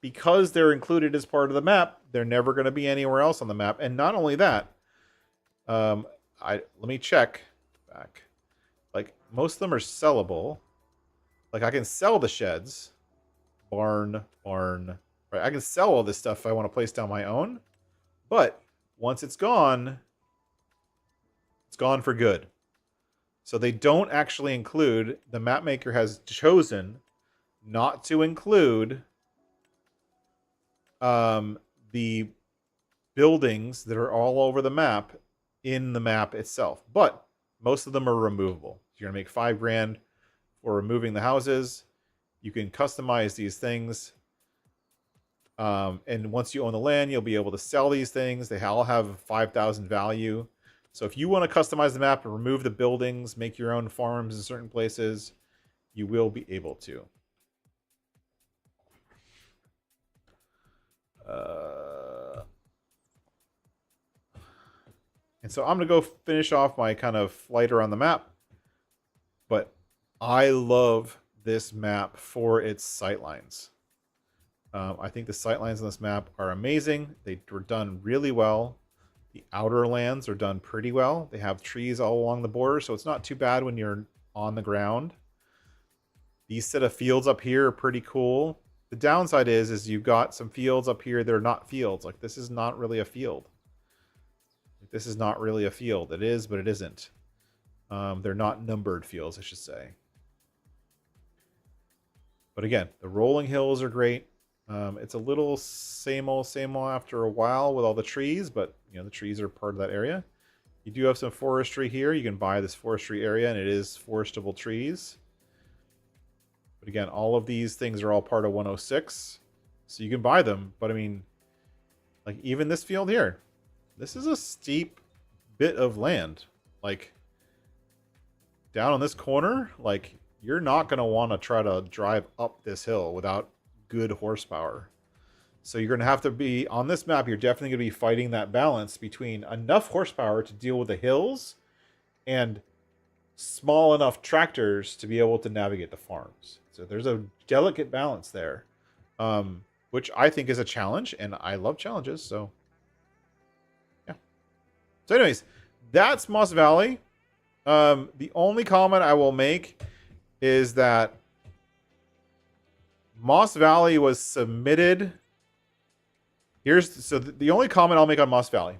because they're included as part of the map, they're never going to be anywhere else on the map. And not only that, let me check back. Like, most of them are sellable. Like, I can sell the sheds. Barn. Right, I can sell all this stuff if I want to place down my own. But once it's gone for good. So they don't actually include, the map maker has chosen not to include the buildings that are all over the map in the map itself. But most of them are removable. You're going to make $5,000 for removing the houses. You can customize these things. And once you own the land, you'll be able to sell these things. They all have 5,000 value. So if you want to customize the map and remove the buildings, make your own farms in certain places, you will be able to. And so I'm going to go finish off my kind of flight around the map. But I love this map for its sightlines. I think the sightlines on this map are amazing. They were done really well. The outer lands are done pretty well. They have trees all along the border, so it's not too bad when you're on the ground. These set of fields up here are pretty cool. The downside is you've got some fields up here that are not fields. Like, this is not really a field. This is not really a field. It is, but it isn't. They're not numbered fields, I should say. But again, the rolling hills are great. It's a little same old after a while with all the trees, but you know, the trees are part of that area. You do have some forestry here. You can buy this forestry area, and it is forestable trees. But again, all of these things are all part of 106, so you can buy them. But I mean, like, even this field here, this is a steep bit of land. Like, down on this corner, like, you're not going to want to try to drive up this hill without good horsepower. So you're going to have to be, on this map, you're definitely going to be fighting that balance between enough horsepower to deal with the hills and small enough tractors to be able to navigate the farms. So there's a delicate balance there, which I think is a challenge, and I love challenges. So So anyways, that's Moss Valley. The only comment I will make is that Moss Valley was submitted. The only comment I'll make on Moss Valley.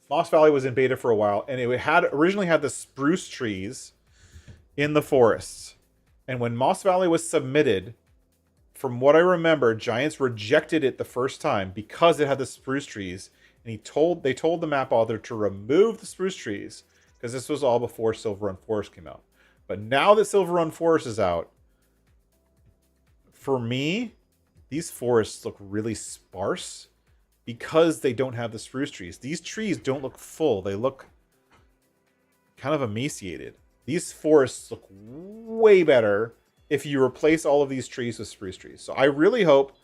Moss Valley was in beta for a while, and it originally had the spruce trees in the forests. And when Moss Valley was submitted, from what I remember, Giants rejected it the first time because it had the spruce trees. And they told the map author to remove the spruce trees because this was all before Silver Run Forest came out. But now that Silver Run Forest is out, for me, these forests look really sparse because they don't have the spruce trees. These trees don't look full. They look kind of emaciated. These forests look way better if you replace all of these trees with spruce trees. So I really hope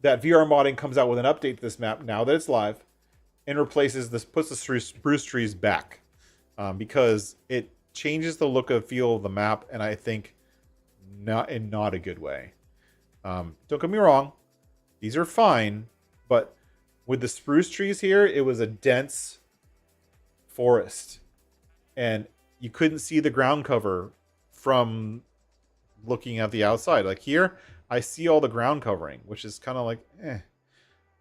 that VR modding comes out with an update to this map now that it's live and puts the spruce trees back because it changes the look and feel of the map, and I think not a good way. Don't get me wrong, these are fine, but with the spruce trees here, it was a dense forest, and you couldn't see the ground cover from looking at the outside. Like here, I see all the ground covering, which is kind of like, eh.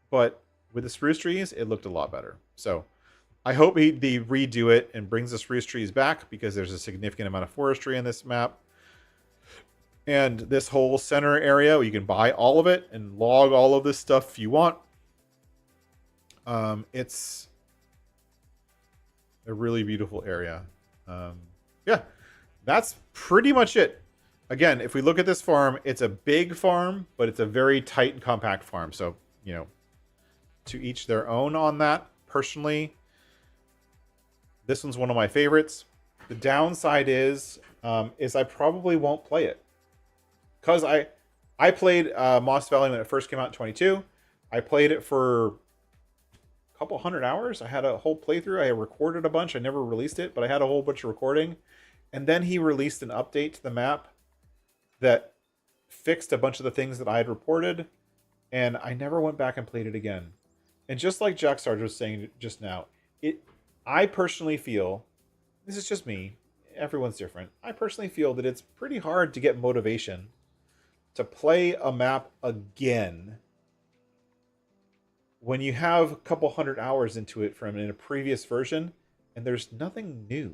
But with the spruce trees, it looked a lot better. So I hope they redo it and brings the spruce trees back because there's a significant amount of forestry in this map. And this whole center area, you can buy all of it and log all of this stuff if you want. It's a really beautiful area. Yeah, that's pretty much it. Again, if we look at this farm, it's a big farm, but it's a very tight and compact farm. So, you know, to each their own on that. Personally, this one's one of my favorites. The downside is I probably won't play it. Because I played Moss Valley when it first came out in 22. I played it for a couple hundred hours. I had a whole playthrough. I recorded a bunch. I never released it, but I had a whole bunch of recording. And then he released an update to the map that fixed a bunch of the things that I had reported, and I never went back and played it again. And just like Jack Sarge was saying just now, I personally feel, this is just me, everyone's different, I personally feel that it's pretty hard to get motivation to play a map again when you have a couple hundred hours into it from in a previous version, and there's nothing new.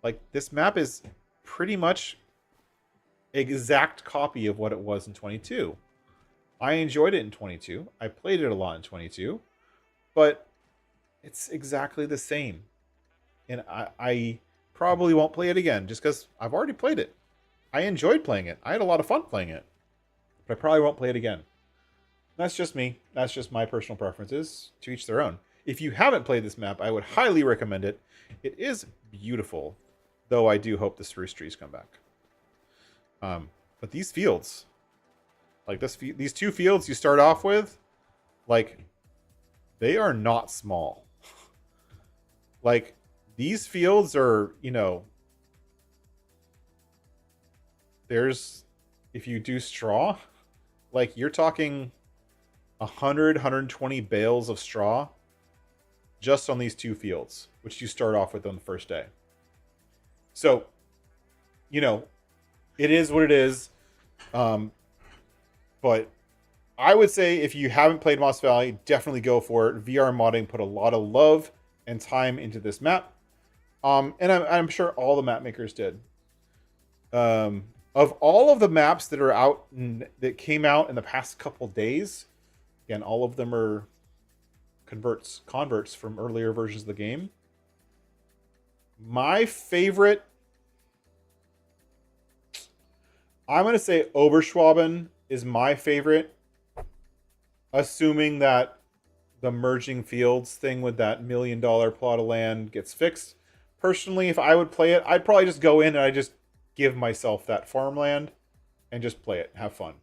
Like, this map is pretty much exact copy of what it was in 22. I enjoyed it in 22. I played it a lot in 22, but it's exactly the same. And I probably won't play it again just because I've already played it. I enjoyed playing it. I had a lot of fun playing it, but I probably won't play it again. That's just me. That's just my personal preferences. To each their own. If you haven't played this map, I would highly recommend it. It is beautiful, though I do hope the spruce trees come back. But these fields, like these two fields you start off with, like, they are not small. Like, these fields are, you know, there's, if you do straw, like, you're talking 120 bales of straw just on these two fields, which you start off with on the first day. So, you know, it is what it is. But I would say if you haven't played Moss Valley, definitely go for it. VR modding put a lot of love and time into this map. And I'm sure all the map makers did. Of all of the maps that are out, that came out in the past couple days, again, all of them are converts from earlier versions of the game. My favorite, I'm going to say Oberschwaben is my favorite, assuming that the merging fields thing with that $1 million plot of land gets fixed. Personally, if I would play it, I'd probably just go in and I just give myself that farmland and just play it, have fun.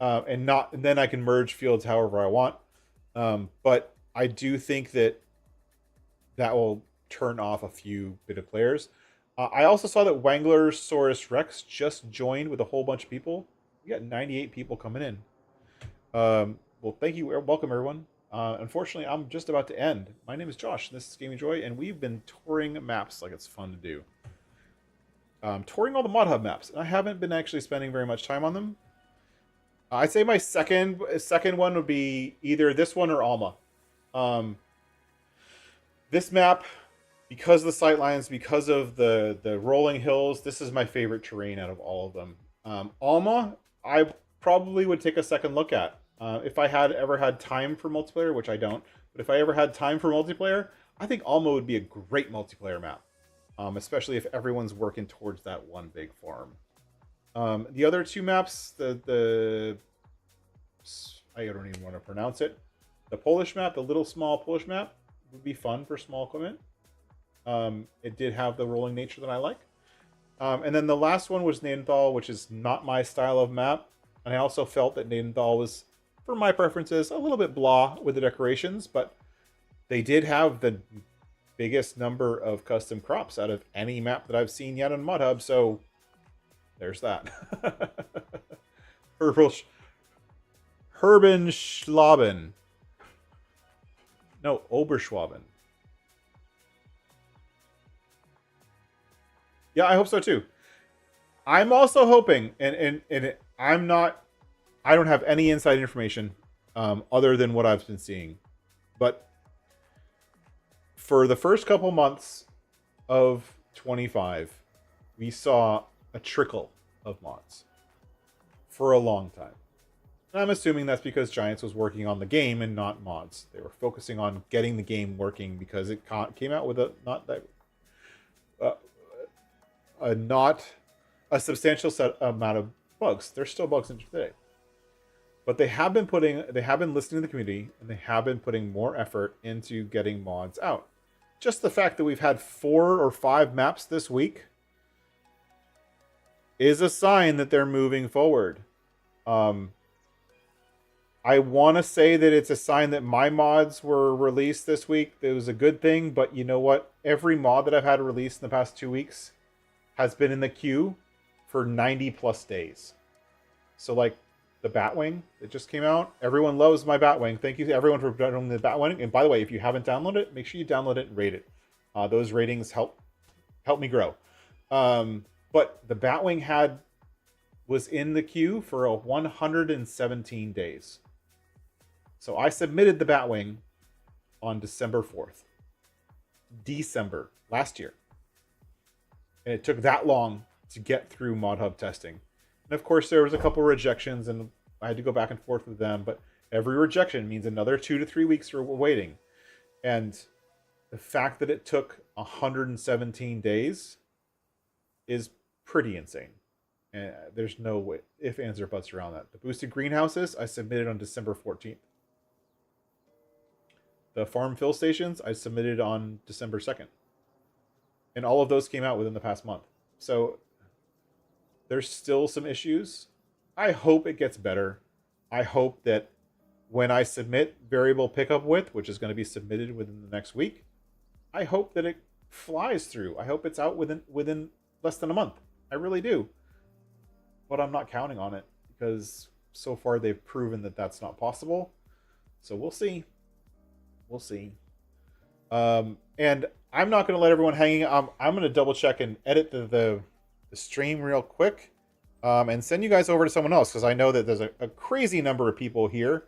And then I can merge fields however I want. But I do think that will turn off a few bit of players. I also saw that Wanglersaurus Rex just joined with a whole bunch of people. We got 98 people coming in. Well, thank you. Welcome, everyone. Unfortunately, I'm just about to end. My name is Josh, and this is Gaming Joy, and we've been touring maps like it's fun to do. Touring all the Mod Hub maps, and I haven't been actually spending very much time on them. I'd say my second one would be either this one or Alma. This map, because of the sightlines, because of the rolling hills, this is my favorite terrain out of all of them. Alma, I probably would take a second look at. If I had ever had time for multiplayer, which I don't, but if I ever had time for multiplayer, I think Alma would be a great multiplayer map, especially if everyone's working towards that one big farm. The other two maps, I don't even want to pronounce it. The Polish map, the little small Polish map, would be fun for small equipment. It did have the rolling nature that I like. And then the last one was Neanderthal, which is not my style of map. And I also felt that Neanderthal was, for my preferences, a little bit blah with the decorations, but they did have the biggest number of custom crops out of any map that I've seen yet on Mod Hub, so there's that. Herbenschlaben. No, Oberschwaben. Yeah, I hope so too. I'm also hoping, and I don't have any inside information other than what I've been seeing. But for the first couple months of 25, we saw a trickle of mods for a long time. And I'm assuming that's because Giants was working on the game and not mods. They were focusing on getting the game working because it came out with not a substantial amount of bugs. There's still bugs in today. But they have been listening to the community, and they have been putting more effort into getting mods out. Just the fact that we've had 4 or 5 maps this week is a sign that they're moving forward. I want to say that it's a sign that my mods were released this week. It was a good thing, but you know what? Every mod that I've had released in the past 2 weeks has been in the queue for 90 plus days. So like the Batwing that just came out, everyone loves my Batwing. Thank you to everyone for downloading the Batwing. And by the way, if you haven't downloaded it, make sure you download it and rate it. Those ratings help me grow. But the Batwing was in the queue for 117 days. So I submitted the Batwing on December 4th. December last year. And it took that long to get through Mod Hub testing. And of course, there was a couple rejections, and I had to go back and forth with them. But every rejection means another 2 to 3 weeks for waiting. And the fact that it took 117 days is pretty insane. And there's no way, if, ands, or buts around that. The boosted greenhouses, I submitted on December 14th. The farm fill stations, I submitted on December 2nd. And all of those came out within the past month. So there's still some issues. I hope it gets better. I hope that when I submit variable pickup width, which is going to be submitted within the next week, I hope that it flies through. I hope it's out within less than a month. I really do. But I'm not counting on it because so far they've proven that that's not possible. So we'll see. We'll see. And I'm not going to let everyone hang. I'm going to double check and edit the stream real quick and send you guys over to someone else because I know that there's a crazy number of people here.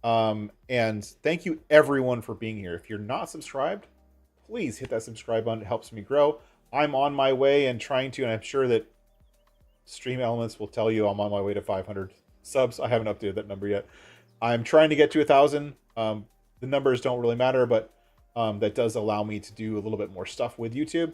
And thank you everyone for being here. If you're not subscribed, please hit that subscribe button. It helps me grow. I'm on my way and trying to, and I'm sure that Stream Elements will tell you I'm on my way to 500 subs. I haven't updated that number yet. I'm trying to get to 1,000. The numbers don't really matter, but that does allow me to do a little bit more stuff with YouTube.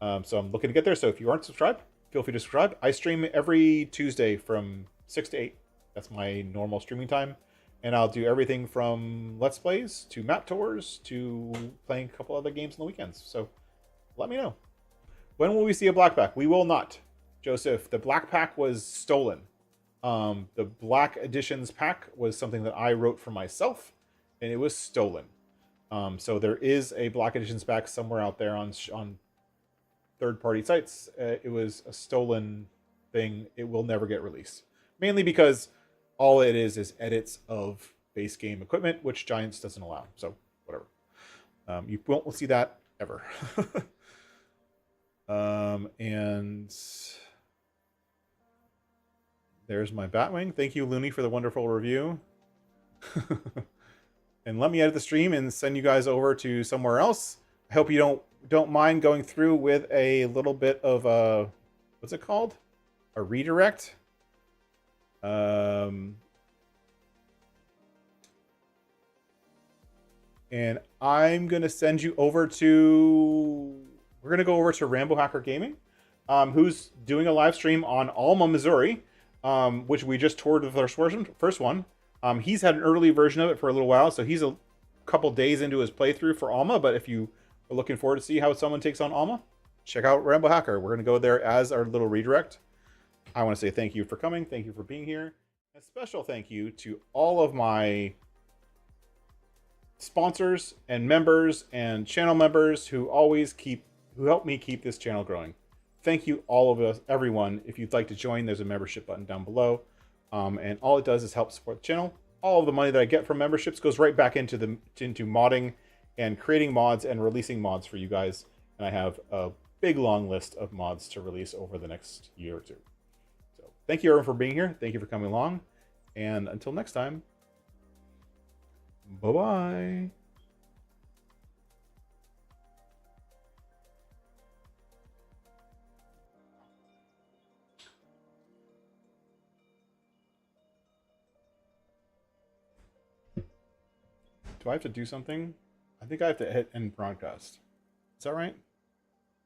So I'm looking to get there. So if you aren't subscribed, feel free to subscribe. I stream every Tuesday from 6 to 8. That's my normal streaming time. And I'll do everything from Let's Plays to map tours to playing a couple other games on the weekends. So let me know. When will we see a black pack? We will not. Joseph, the black pack was stolen. The Black Editions pack was something that I wrote for myself, and it was stolen. So there is a Black Editions pack somewhere out there on third-party sites. It was a stolen thing. It will never get released. Mainly because all it is edits of base game equipment, which Giants doesn't allow. So whatever. You won't see that ever. And there's my Batwing. Thank you, Looney, for the wonderful review. And let me edit the stream and send you guys over to somewhere else. I hope you don't mind going through with a little bit of a, what's it called? A redirect. And I'm going to send you over to... We're going to go over to Rambo Hacker Gaming, who's doing a live stream on Alma, Missouri, which we just toured the first one. He's had an early version of it for a little while, so he's a couple days into his playthrough for Alma, but if you are looking forward to see how someone takes on Alma, check out Rambo Hacker. We're going to go there as our little redirect. I want to say thank you for coming. Thank you for being here. A special thank you to all of my sponsors and members and channel members who help me keep this channel growing. Thank you, all of us, everyone. If you'd like to join, there's a membership button down below. And all it does is help support the channel. All of the money that I get from memberships goes right back into modding and creating mods and releasing mods for you guys. And I have a big long list of mods to release over the next year or two. So thank you everyone for being here. Thank you for coming along. And until next time, bye-bye. Do I have to do something? I think I have to hit end broadcast. Is that right?